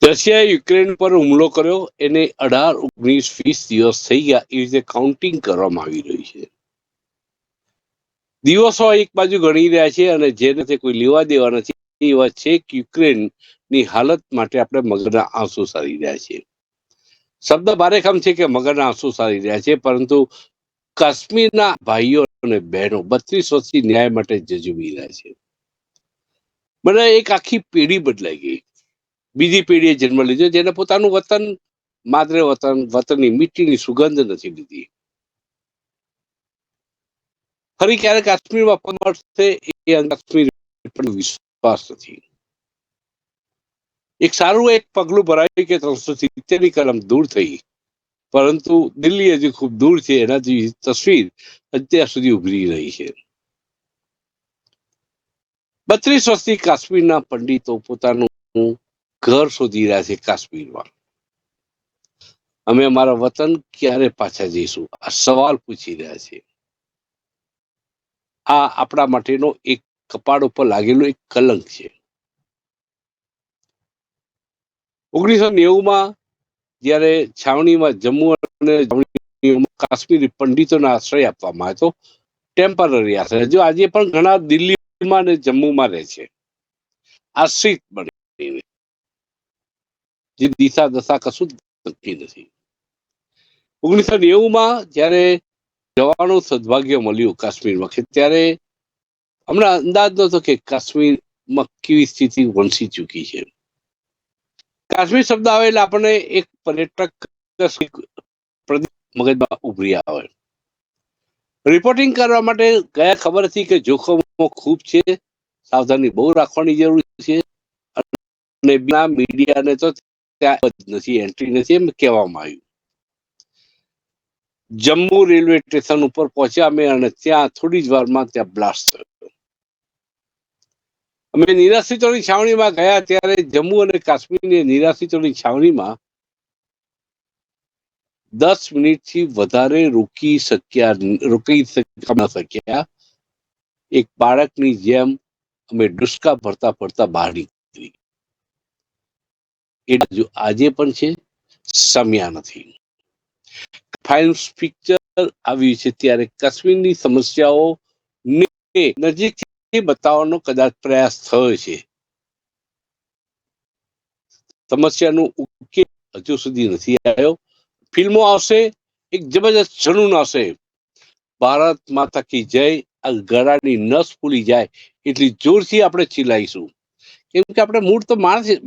રશિયાએ યુક્રેન પર હુમલો કર્યો એને 18, 19, 20 દિવસ થઈ ગયા. એ રીતે કાઉન્ટિંગ કરવામાં આવી રહ્યું છે. દિવસો એક બાજુ ગણી રહ્યા છે અને જેને તે કોઈ લેવા દેવા નથી. એ વાત છે કે યુક્રેનની હાલત માટે આપણે મગરના આંસુ સારી રહ્યા છીએ. શબ્દ ભારેખમ છે કે મગરના આંસુ સારી રહ્યા છે, પરંતુ કાશ્મીરના ભાઈઓ અને બહેનો 32 વર્ષથી ન્યાય માટે જજુમી રહ્યા છે. મને એક આખી પેઢી બદલાઈ ગઈ. બીજી પેઢીએ જન્મ લીધો જેને પોતાનું વતન, માત્ર વતન, વતનની મીઠીની સુગંધ નથી લીધી. ફરી ક્યારે કાશ્મીરમાં પગ મળશે એ કાશ્મીર પર વિશ્વાસ નથી. એક સારું એક પગલું ભરાયું કે 370ની કલમ દૂર થઈ, પરંતુ દિલ્હી હજી ખૂબ દૂર છે. એનાથી તસવીર અત્યાર સુધી ઉભરી રહી છે. 32 વર્ષથી કાશ્મીરના પંડિતો પોતાનું ઘર શોધી રહ્યા છે કાશ્મીરમાં. અમે અમારા વતન ક્યારે પાછા જઈશું આ સવાલ પૂછી રહ્યા છે. આ આપણા માટેનો એક કપાળ ઉપર લાગેલો એક કલંક છે. 1990માં જ્યારે છાવણીમાં જમ્મુ અને કાશ્મીરી પંડિતોને આશ્રય આપવામાં આવ્યો, ટેમ્પરરી આશ્રય. જો આજે પણ ઘણા દિલ્હીમાં અને જમ્મુમાં રહે છે આશ્રિત બનીને, જે દિશા દશા કશું નક્કી નથી. 1990માં જ્યારે જવાનું સદભાગ્ય મળ્યું કાશ્મીરમાં, ત્યારે હમણાં અંદાજ નતો કે કાશ્મીરમાં કેવી સ્થિતિ વણસી ચૂકી છે. કાશ્મીર શબ્દ આવે એટલે આપણને એક પર્યટક મગજમાં ઉભરી આવે. રિપોર્ટિંગ કરવા માટે ગયા, ખબર હતી કે જોખમો ખૂબ છે, સાવધાની બહુ રાખવાની જરૂર છે, અને મીડિયાને તો ત્યાં નથી, એન્ટ્રી નથી, એમ કહેવામાં આવ્યું. જમ્મુ રેલવે સ્ટેશન ઉપર પહોંચ્યા અમે, અને ત્યાં થોડી જ વારમાં ત્યાં બ્લાસ્ટ થયો. અમે નિરાશ્રિતોની છાવણીમાં ગયા ત્યારે જમ્મુ અને કાશ્મીરની નિરાશ્રિતોની છાવણીમાં 10 મિનિટથી વધારે રોકી શક્યા. એક બાળકની જેમ અમે ડુસકા ભરતા ભરતા બહાર નીકળી. એ આજે પણ છે, સમ્યા નથી. ફાઇલ્મ પિક્ચર આવ્યું છે ત્યારે કાશ્મીરની સમસ્યાઓ નજીકથી બતાવવાનો કદાચ પ્રયાસ થયો છે. સમસ્યાનો ઉકેલ હજુ સુધી નથી આવ્યો. ફિલ્મો આવશે, એક જબરજસ્ત જનૂન આવશે, ભારત માતા કી જય, આ ગળાની નસ ફૂલી જાય એટલી જોરથી આપણે ચિલ્લાઈશું. કેમ કે આપણે મૂળ તો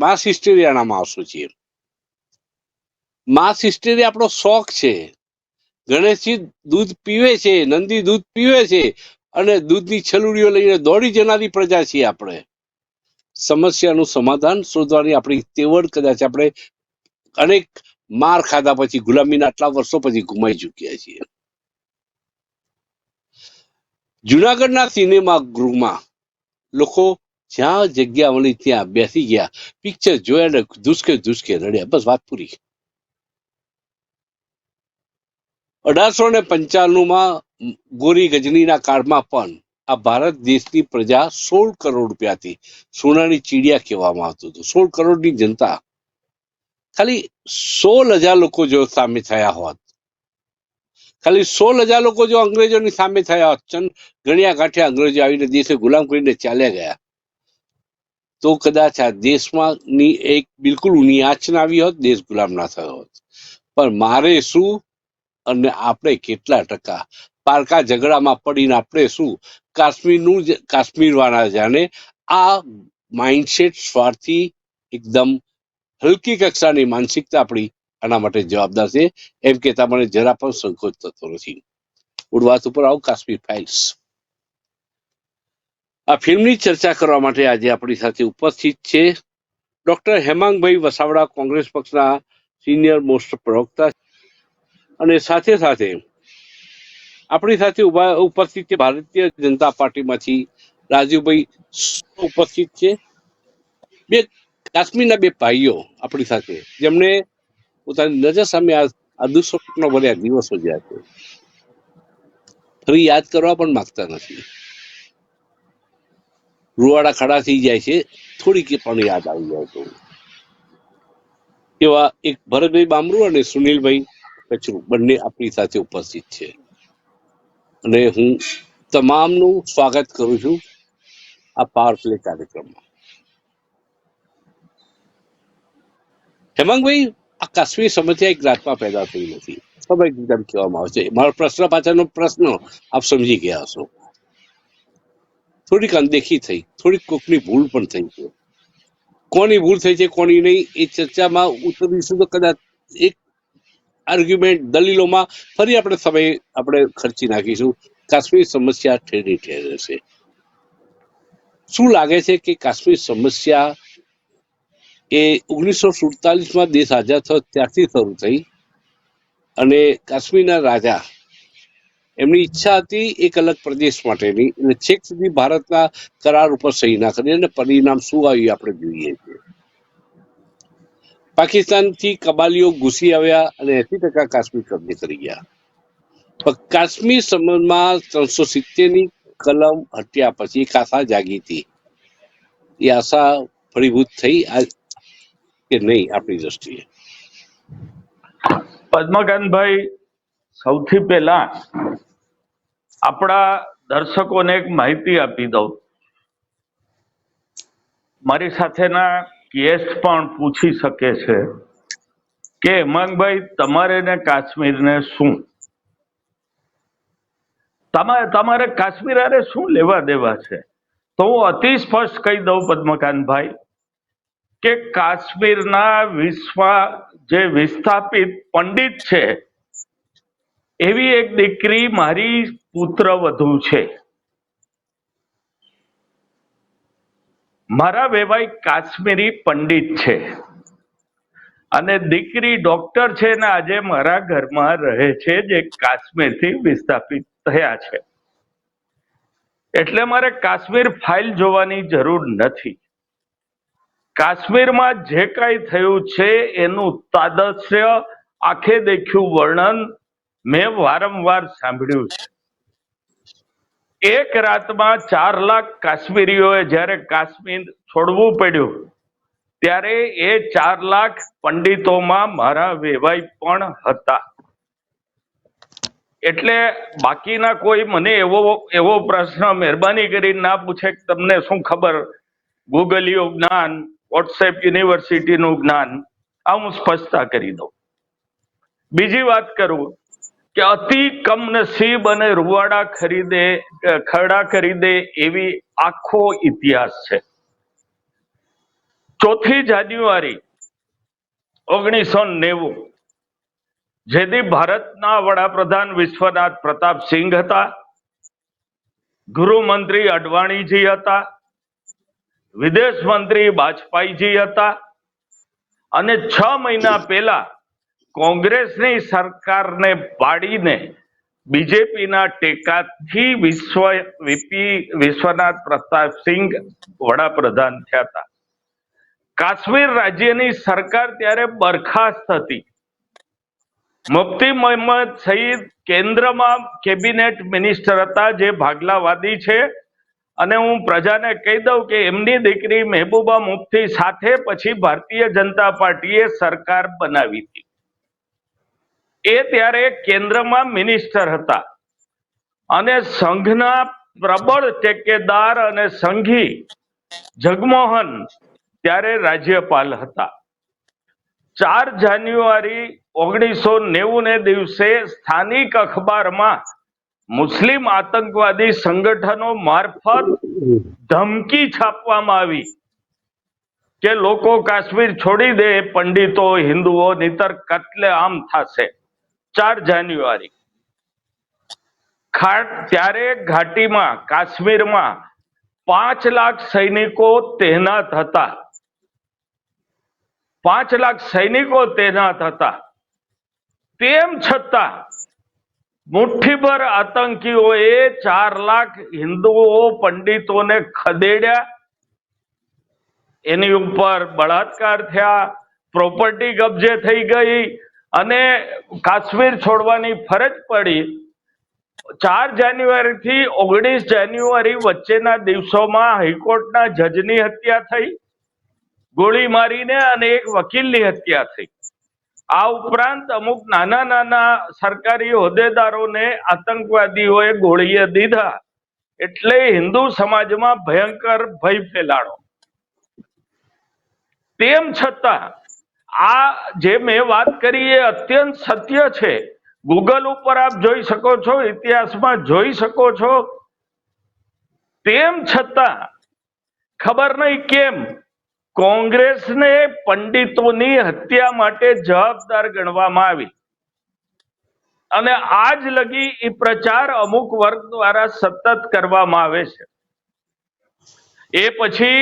માસ હિસ્ટેરિયાનામાં આવશું છીએ. માસ હિસ્ટેરિયા આપણો શોખ છે. ગણેશજી દૂધ પીવે છે, નંદી દૂધ પીવે છે, અને દૂધની છલુડીઓ લઈને દોડી જનારી પ્રજા છીએ આપણે. સમસ્યાનું સમાધાન શોધવાની આપણી તેવડ કદાચ આપણે અનેક માર ખાધા પછી, ગુલામીના આટલા વર્ષો પછી ગુમાઈ ચૂક્યા છીએ. જુનાગઢના સિનેમા ગૃહમાં લોકો જ્યાં જગ્યા મળી ત્યાં બેસી ગયા, પિક્ચર જોયા ને ધુસકે ધુસકે રડ્યા, બસ વાત પૂરી. 1895માં ગોરી ગજનીના કાળમાં પણ આ ભારત દેશની પ્રજા 16 કરોડ રૂપિયાથી સોનાની ચીડિયા કહેવામાં આવતું હતું. 16 કરોડની જનતા, ખાલી 16,000 લોકો જો સામે થયા હોત, ખાલી 16,000 લોકો જો અંગ્રેજોની સામે થયા હોત, ગણ્યા ગાંઠ્યા અંગ્રેજો આવીને દેશે ગુલામ કરીને ચાલ્યા ગયા, તો કદાચ આ દેશમાં એક બિલકુલ ઊની આંચ ના આવી હોત, દેશ ગુલામ ના થયો હોત. પણ મારે શું અને આપણે કેટલા ટકા પારકા ઝઘડામાં પડીને આપણે શું, કાશ્મીર વાળા જાણે. આ માઇન્ડસેટ સ્વાર્થી, એકદમ હલકી કક્ષાની માનસિકતા આપણી આના માટે જવાબદાર છે, એમ કહેતા મને જરા પણ સંકોચ થતો નથી. મૂળ વાત ઉપર આવું, કાશ્મીર ફાઇલ્સ. આ ફિલ્મની ચર્ચા કરવા માટે આજે આપણી સાથે ઉપસ્થિત છે ડોક્ટર હેમાંગભાઈ વસાવડા, કોંગ્રેસ પક્ષના સિનિયર મોસ્ટ પ્રવક્તા, અને સાથે સાથે આપણી સાથે ઉપસ્થિત છે ભારતીય જનતા પાર્ટીમાંથી રાજુભાઈ ઉપસ્થિત છે. બે કાશ્મીરના બે ભાઈઓ આપણી સાથે, જેમને પોતાની નજર સામે આ દુઃસ્વપ્ન ભર્યા દિવસો જ્યાં છે, ફરી યાદ કરવા પણ માંગતા નથી. રૂવાડા ખડા થઈ જાય છે થોડીક પણ યાદ આવી જાય તો. એવા એક ભરતભાઈ બામરું અને સુનિલભાઈ કચરું બંને આપણી સાથે ઉપસ્થિત છે અને હું તમામનું સ્વાગત કરું છું આ પાવર પ્લે કાર્યક્રમમાં. હેમાંગભાઈ, આ કાશ્મીર સમસ્યા એક રાતમાં પેદા થઈ નથી, સ્વાભાવિક રીતે કહેવામાં આવે છે. મારો પ્રશ્ન પાછળનો પ્રશ્ન આપ સમજી ગયા હશો. થોડીક અનદેખી થઈ, થોડીક કોકની ભૂલ પણ થઈ છે. કોની ભૂલ થઈ છે કોની નહીં એ ચર્ચામાં ઉતરીશું તો કદાચ એક આર્ગ્યુમેન્ટ દલીલોમાં ફરી આપણે ખર્ચી નાખીશું. કાશ્મીર સમસ્યા ઠેરી ઠેર છે. શું લાગે છે કે કાશ્મીર સમસ્યા એ 1947માં દેશ આઝાદ થયો ત્યારથી શરૂ થઈ અને કાશ્મીરના રાજા એમની ઈચ્છા હતી એક અલગ પ્રદેશ માટેની, એટલે છેક સુધી ભારતના કરાર ઉપર સહી ના કરી અને પરિણામ શું આવ્યું આપણે જોઈએ છીએ. પાકિસ્તાનથી કબાલીઓ ઘૂસી આવ્યા અને 80% કાશ્મીર કબજે કરી ગયા. પણ કાશ્મીર સંબંધમાં 370ની કલમ હટ્યા પછી એક આશા જાગી હતી. એ આશા ફળીભૂત થઈ કે નહીં આપણી દ્રષ્ટિએ? પદ્મકાંતભાઈ, સૌથી પહેલા આપણા દર્શકોને એક માહિતી આપી દઉં. મારી સાથેના ગેસ્ટ પણ પૂછી શકે છે કે હેમાંગભાઈ, તમારે ને કાશ્મીરને શું, તમારે કાશ્મીર અરે શું લેવા દેવા છે? તો હું અતિ સ્પષ્ટ કહી દઉં પદ્મકાંતભાઈ કે કાશ્મીરના જે વિસ્થાપિત પંડિત છે એવી એક દીકરી મારી પુત્રવધુ છે. મારા વેવાઈ કાશ્મીરી પંડિત છે અને દીકરી ડોક્ટર છે ને આજે મારા ઘરમાં રહે છે, જે કાશ્મીરથી વિસ્થાપિત થયા છે. એટલે મારે કાશ્મીર ફાઇલ જોવાની જરૂર નથી. કાશ્મીરમાં જે કાંઈ થયું છે એનું તાદશ્ય, આંખે દેખ્યું વર્ણન મેં વારંવાર સાંભળ્યું છે. એક રાતમાં 4 લાખ કાશ્મીરીઓએ જ્યારે કાશ્મીર છોડવું પડ્યું ત્યારે એ 4 લાખ પંડિતોમાં મારા વેવાઈ પણ હતા. એટલે બાકીના કોઈ મને એવો પ્રશ્ન મહેરબાની કરી ના પૂછે કે તમને શું ખબર, ગૂગલીયું જ્ઞાન, વોટ્સએપ યુનિવર્સિટીનું જ્ઞાન, આ હું સ્પષ્ટતા કરી દઉં. બીજી વાત કરું કે અતિ કમનસીબ અને રૂવાડા ખરડા કરી દે એવી આખો ઇતિહાસ છે. 4 જાન્યુઆરી 1990 જેથી ભારતના વડાપ્રધાન વિશ્વનાથ પ્રતાપ સિંઘ હતા, ગૃહમંત્રી અડવાણીજી હતા, વિદેશ મંત્રી વાજપેયીજી હતા અને 6 મહિના પહેલા કોંગ્રેસની સરકારને પાડીને બીજેપીના ટેકાથી વિશ્વનાથ પ્રતાપ સિંઘ વડાપ્રધાન થયા હતા. કાશ્મીર રાજ્યની સરકાર ત્યારે બરખાસ્ત હતી. મુફ્તી મોહમ્મદ સઈદ કેન્દ્રમાં કેબિનેટ મિનિસ્ટર હતા, જે ભાગલાવાદી છે. અને હું પ્રજાને કહી દઉં કે એમની દીકરી મહેબૂબા મુફ્તી સાથે પછી ભારતીય જનતા પાર્ટીએ સરકાર બનાવી હતી. એ ત્યારે કેન્દ્રમાં મિનિસ્ટર હતા અને સંઘના પ્રબળ ટેકેદાર અને સંઘી જગમોહન ત્યારે રાજ્યપાલ હતા. 4 જાન્યુઆરી 1990 ને દિવસે સ્થાનિક અખબારમાં મુસ્લિમ આતંકવાદી સંગઠનો મારફત ધમકી છાપવામાં આવી કે લોકો કાશ્મીર છોડી દે, પંડિતો, હિન્દુઓ, નહીતર કત્લેઆમ થશે. 4 જાન્યુઆરી ત્યારે ઘાટીમાં કાશ્મીરમાં 5 લાખ સૈનિકો તૈનાત હતા. 5 લાખ સૈનિકો તૈનાત હતા. તેમ છતાં મુઠ્ઠીભર આતંકીઓએ 4 લાખ હિન્દુઓ, પંડિતોને ખદેડ્યા. એની ઉપર બળાત્કાર થયા, પ્રોપર્ટી કબજે થઈ ગઈ અને કાશ્મીર છોડવાની ફરજ પડી. 4 જાન્યુઆરી થી 19 જાન્યુઆરી વચ્ચેના દિવસોમાં હાઈકોર્ટના જજની હત્યા થઈ ગોળી મારીને અને એક વકીલની હત્યા થઈ. આ ઉપરાંત અમુક નાના નાના સરકારી હોદ્દેદારોને આતંકવાદીઓએ ગોળીએ દીધા. એટલે હિન્દુ સમાજમાં ભયંકર ભય ફેલાણો. તેમ છતાં આ જે મેં વાત કરી એ અત્યંત સત્ય છે. ગૂગલ ઉપર આપ જોઈ શકો છો, ઇતિહાસમાં જોઈ શકો છો. તેમ છતાં ખબર નહીં કેમ કોંગ્રેસને પંડિતોની હત્યા માટે જવાબદાર ગણવામાં આવી અને આજ લગી એ પ્રચાર અમુક વર્ગ દ્વારા સતત કરવામાં આવે છે. એ પછી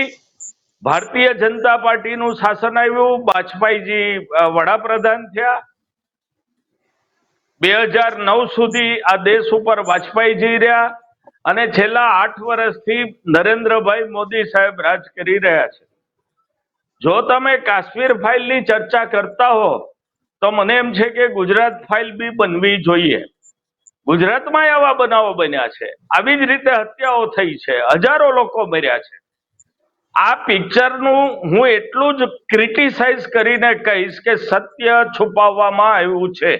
ભારતીય જનતા પાર્ટીનું શાસન આવ્યું, વાજપેયીજી વડાપ્રધાન થયા. 2009 સુધી આ દેશ ઉપર વાજપેયીજી રહ્યા અને છેલ્લા 8 વર્ષથી નરેન્દ્રભાઈ મોદી સાહેબ રાજ કરી રહ્યા છે. જો તમે કાશ્મીર ફાઇલની ચર્ચા કરતા હો તો મને એમ છે કે ગુજરાત ફાઇલ બી બનવી જોઈએ. ગુજરાતમાં આવા બનાવો બન્યા છે, આવી જ રીતે હત્યાઓ થઈ છે, હજારો લોકો મર્યા છે. આ પિક્ચરનું હું એટલું જ ક્રિટિસાઇઝ કરીને કહીશ કે સત્ય છુપાવવામાં આવ્યું છે.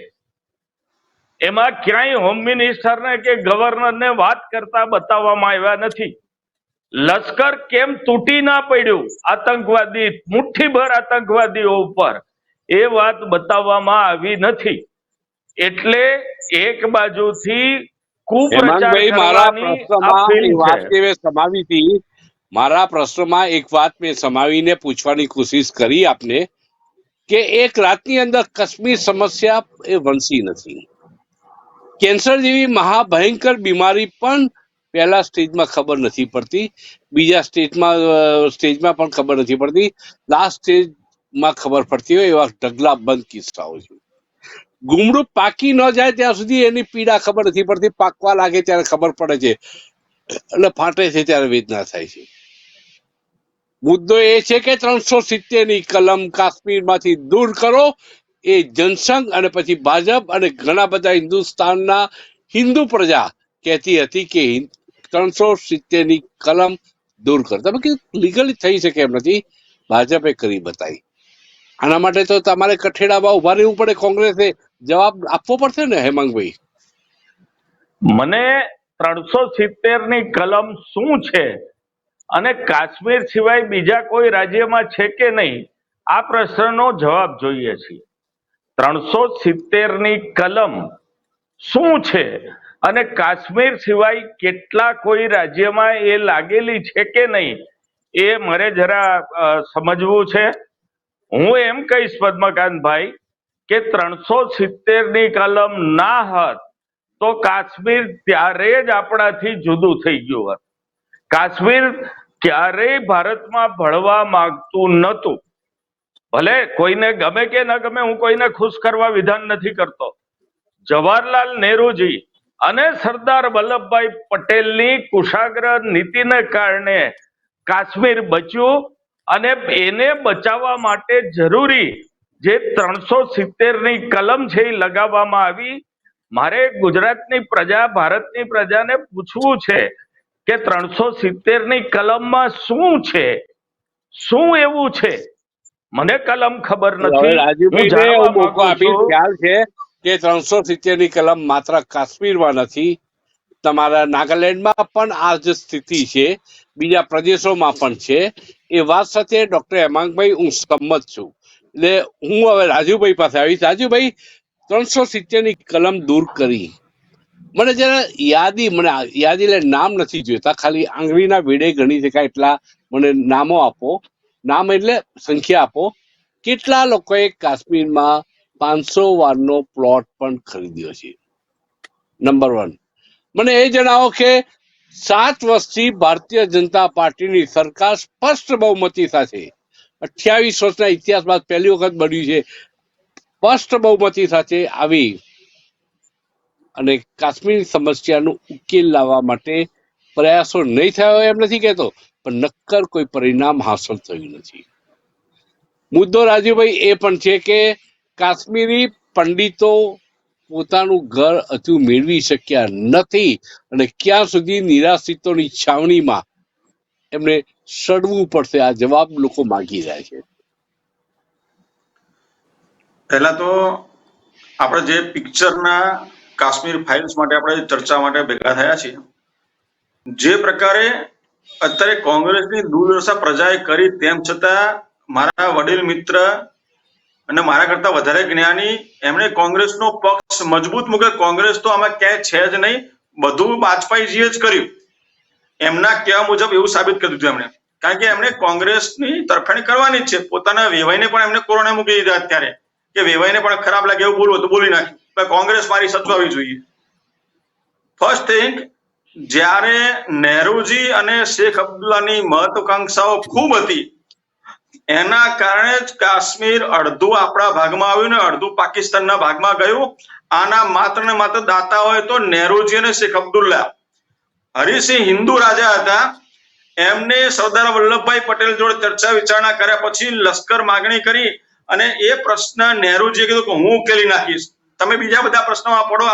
એમાં ક્યાંય હોમ મિનિસ્ટરને કે ગવર્નરને વાત કરતા બતાવવામાં આવ્યા નથી. લશ્કર કેમ તૂટી ના પડ્યું આતંકવાદી, મુઠ્ઠીભર આતંકવાદીઓ ઉપર, એ વાત બતાવવામાં આવી નથી. એટલે એક બાજુથી કુપ્રચાર હેમાંગભાઈ, મારા કરવાની આ પ્રશ્નમાં એ ફિલ્મ વાત છે. મેં સમાવી હતી. મારા પ્રશ્નમાં એક વાત મેં સમાવીને પૂછવાની કોશિશ કરી આપને કે એક રાતની અંદર કાશ્મીર સમસ્યા એ વણસી નથી. કેન્સર જેવી મહાભયંકર બીમારી પણ પહેલા સ્ટેજમાં ખબર નથી પડતી, બીજા સ્ટેજમાં પણ ખબર નથી પડતી, લાસ્ટ સ્ટેજમાં ખબર પડતી હોય એવા ઢગલાબંધ કિસ્સાઓ છે. ગુમડું પાકી ન જાય ત્યાં સુધી એની પીડા ખબર નથી પડતી, પાકવા લાગે ત્યારે ખબર પડે છે, એટલે ફાટે છે ત્યારે વેદના થાય છે. મુદ્દો એ છે કે 370ની કલમ કાશ્મીરમાંથી દૂર કરો. એ જનસંઘ અને પછી ભાજપ અને ઘણા બધા હિન્દુસ્તાનના હિન્દુ પ્રજા કહેતી હતી કે 370ની કલમ દૂર કરો. તમે કીધું લીગલી થઈ શકે એમ નથી, ભાજપે કરી બતાવી. આના માટે તો તમારે કઠેડામાં ઉભા રહેવું પડે, કોંગ્રેસે જવાબ આપવો પડશે ને હેમાંગભાઈ? મને 370ની કલમ શું છે અને કાશ્મીર સિવાય બીજા કોઈ રાજ્યમાં છે કે નહીં, આ પ્રશ્નનો જવાબ જોઈએ છીએ. 370ની કલમ શું છે અને કાશ્મીર સિવાય કેટલા કોઈ રાજ્યમાં એ લાગેલી છે કે નહીં, એ મારે જરા સમજવું છે. હું એમ કહીશ પદ્મકાંતભાઈ કે 370ની કલમ ના હોત તો કાશ્મીર ત્યારે જ આપણાથી જુદું થઈ ગયું હોત. કાશ્મીર ક્યારેય ભારતમાં ભળવા માંગતું નહોતું. ભલે કોઈને ગમે કે ન ગમે, હું કોઈને ખુશ કરવા વિધાન નથી કરતો. જવાહરલાલ નહેરુજી અને સરદાર વલ્લભભાઈ પટેલની કુશાગ્ર નીતિને કારણે કાશ્મીર બચ્યું અને એને બચાવવા માટે જરૂરી જે 370ની કલમ છે એ લગાવવામાં આવી. મારે ગુજરાતની પ્રજા, ભારતની પ્રજાને પૂછવું છે કે 370ની કલમમાં શું છે, શું એવું છે? મને કલમ ખબર હવે નથી, હું રાજુભાઈને જાણવા હું મોકો માંગુ આપીશ. છું. ખ્યાલ છે કે 370ની કલમ માત્ર કાશ્મીરમાં નથી, તમારા નાગાલેન્ડમાં પણ આ જ સ્થિતિ છે, બીજા પ્રદેશોમાં પણ છે. એ વાત સાથે ડોક્ટર હેમાંગભાઈ હું સંમત છું. એટલે હું હવે રાજુભાઈ પાસે આવીશ. રાજુભાઈ, 370ની કલમ દૂર કરી, મને જરા યાદી એટલે નામ નથી જોઈતા, ખાલી આંગળીના વેડે ગણી શકાય એટલા મને નામો આપો. નામ એટલે સંખ્યા આપો. કેટલા લોકોએ કાશ્મીરમાં 500 વારનો પ્લોટ પણ ખરીદ્યો છે? નંબર 1. મને એ જણાવો કે 7 વર્ષથી ભારતીય જનતા પાર્ટીની સરકાર સ્પષ્ટ બહુમતી સાથે, 28 વર્ષના ઇતિહાસમાં પહેલી વખત બન્યું છે, સ્પષ્ટ બહુમતી સાથે આવી અને કાશ્મીર સમસ્યાનો ઉકેલ લાવવા માટે પ્રયાસો નહીં થયો એમ નથી કહેતો, પણ નક્કર કોઈ પરિણામ હાંસલ થયું નથી. મુદ્દો રાજુભાઈ એ પણ છે કે કાશ્મીરી પંડિતો પોતાનું ઘર હજુ મેળવી શક્યા નથી અને ક્યાં સુધી નિરાશ્રિતોની છાવણીમાં એમને સડવું પડશે? આ જવાબ લોકો માંગી રહ્યા છે. પહેલા તો આપણે જે પિક્ચરના કાશ્મીર ફાઇલ્સ માટે આપણે ચર્ચા માટે ભેગા થયા છીએ, જે પ્રકારે અત્યારે કોંગ્રેસની દુર્દશા પ્રજાએ કરી, તેમ છતાં મારા વડીલ મિત્ર અને મારા કરતા વધારે જ્ઞાની એમણે કોંગ્રેસનો પક્ષ મજબૂત મૂકે. કોંગ્રેસ તો આમાં ક્યાંય છે જ નહીં, બધું વાજપેયીજીએ જ કર્યું. એમના કહેવા મુજબ એવું સાબિત કરી દીધું એમણે, કારણ કે એમણે કોંગ્રેસની તરફેણી કરવાની જ છે. પોતાના વેવાઈને પણ એમને કોરોના મૂકી દીધા અત્યારે, કે વેવાઈને પણ ખરાબ લાગે એવું બોલવું તો બોલી નાખ્યું, કોંગ્રેસ મારી સચવાવી જોઈએ. ફર્સ્ટ થિંગ, જ્યારે નહેરુજી અને શેખ અબ્દુલ્લાની મહત્વાકાંક્ષાઓ ખૂબ હતી, એના કારણે જ કાશ્મીર અડધું આપણા ભાગમાં આવ્યું ને અડધું પાકિસ્તાનના ભાગમાં ગયું. આના માત્ર ને માત્ર દાતા હોય તો નહેરુજી અને શેખ અબ્દુલ્લા. હરિસિંહ હિન્દુ રાજા હતા, એમને સરદાર વલ્લભભાઈ પટેલ જોડે ચર્ચા વિચારણા કર્યા પછી લશ્કર માગણી કરી અને એ પ્રશ્ન નહેરુજીએ કીધું કે હું ઉકેલી નાખીશ, તમે બીજા બધા પ્રશ્નોમાં પડો,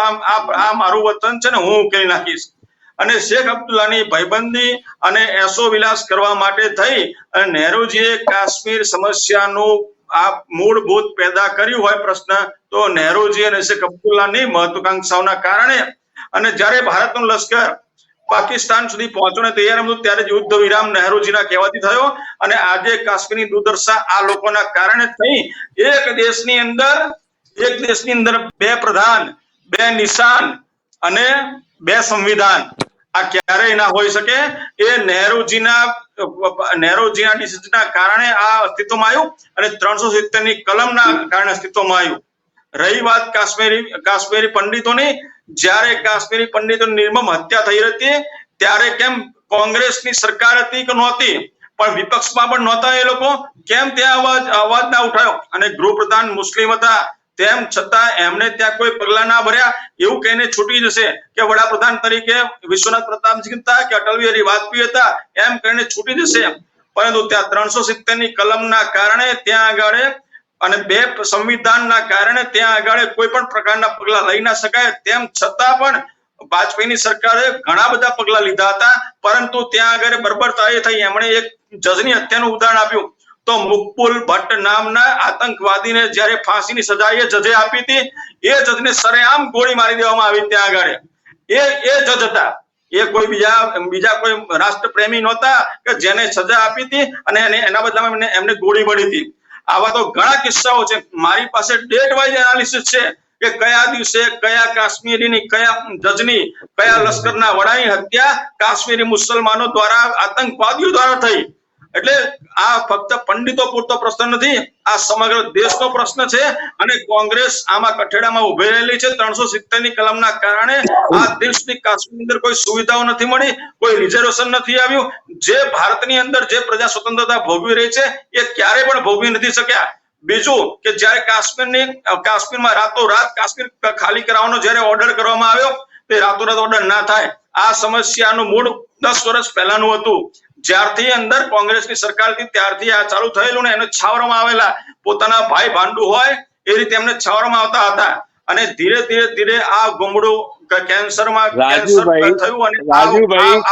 આ મારું વતન છે ને, હું ઉકેલી નાખીશ. અને શેખ અબ્દુલ્લાની ભાઈબંધી અને એસો વિલાસ કરવા માટે થઈ અને નહેરુજીએ કાશ્મીર સમસ્યાનું આ મૂળભૂત પેદા કર્યું હોય પ્રશ્ન, તો નહેરુજી અને શેખ અબ્દુલ્લાની મહત્વાકાંક્ષાઓના કારણે. અને જ્યારે ભારતનું લશ્કર પાકિસ્તાન સુધી પહોંચવાને તૈયાર હતું, ત્યારે યુદ્ધ વિરામ નહેરુજીના કહેવાથી થયો. અને આજે કાશ્મીરની દુર્દશા આ લોકોના કારણે થઈ. એક દેશની અંદર બે પ્રધાન, બે નિશાન અને બે સંવિધાન, આ ક્યારેય ના હોઈ શકે. એ નહેરુજીના ડિસિઝનના કારણે આ અસ્તિત્વમાં આવ્યું અને 370 ની કલમના કારણે અસ્તિત્વમાં આવ્યું. રહી વાત કાશ્મીરી પંડિતોની, જ્યારે કાશ્મીરી પંડિતોની નિર્મમ હત્યા થઈ હતી, ત્યારે કેમ કોંગ્રેસની સરકાર હતી કે નહોતી, પણ વિપક્ષમાં પણ નહોતા એ લોકો, કેમ ત્યાં અવાજ ના ઉઠાયો? અને ગૃહપ્રધાન મુસ્લિમ હતા, તેમ છતાં એમને ત્યાં કોઈ પગલા ના ભર્યા. એવું કહીને છૂટી જશે કે વડાપ્રધાન તરીકે વિશ્વનાથ પ્રતાપસિંહ હતા કે અટલ બિહારી વાજપેયી હતા, એમ કહીને છૂટી જશે. પરંતુ ત્યાં 370 ની કલમના કારણે ત્યાં આગળ અને બે સંવિધાનના કારણે ત્યાં આગળ કોઈ પણ પ્રકારના પગલા લઈ ના શકાય. તેમ છતાં પણ વાજપેયીની સરકારે ઘણા બધા પગલા લીધા હતા, પરંતુ ત્યાં આગળ બર્બરતા એ થઈ, એમણે એક જજની હત્યાનું ઉદાહરણ આપ્યું. તો મુકબુલ ભટ્ટ નામના આતંકવાદીને જ્યારે ફાંસીની સજા એ જજે આપી હતી, એ જજને સરેઆમ ગોળી મારી દેવામાં આવી. ત્યાં આગળ એ જજ હતા, એ કોઈ બીજા કોઈ રાષ્ટ્રપ્રેમી નહોતા કે જેને સજા આપી હતી અને એના બદલામાં એમને ગોળી મળી હતી. આવા તો ઘણા કિસ્સાઓ છે. મારી પાસે ડેટ વાઇઝ એનાલિસિસ છે કે કયા દિવસે કયા કાશ્મીરીની, કયા જજની, કયા લશ્કરના વડાની હત્યા કાશ્મીરી મુસલમાનો દ્વારા, આતંકવાદીઓ દ્વારા થઈ. એટલે આ ફક્ત પંડિતો પૂરતો પ્રશ્ન નથી, આ સમગ્ર દેશનો પ્રશ્ન છે. અને કોંગ્રેસ આમાં કઠેડામાં ઉભી રહેલી છે. 370 ની કલમના કારણે આ દેશની કાશ્મીર અંદર કોઈ સુવિધાઓ નથી મળી, કોઈ રિઝર્વેશન નથી આવ્યું. જે ભારતની અંદર જે પ્રજા સ્વતંત્રતા ભોગવી રહી છે, એ ક્યારે પણ ભોગવી નથી શક્યા. બીજું કે જ્યારે કાશ્મીરમાં રાતોરાત કાશ્મીર ખાલી કરાવવાનો જ્યારે ઓર્ડર કરવામાં આવ્યો, તે રાતોરાત ઓર્ડર ના થાય. આ સમસ્યાનું મૂળ 10 વર્ષ પહેલાનું હતું. જ્યારથી અંદર કોંગ્રેસની સરકાર હતી ત્યારથી આ ચાલુ થયેલું ને એને છાવરવામાં આવેલા. પોતાના ભાઈ ભાંડુ હોય એ રીતે એમને છાવરવામાં આવતા હતા. અને ધીરે ધીરે આ ગુમડું કેન્સરમાં થયું અને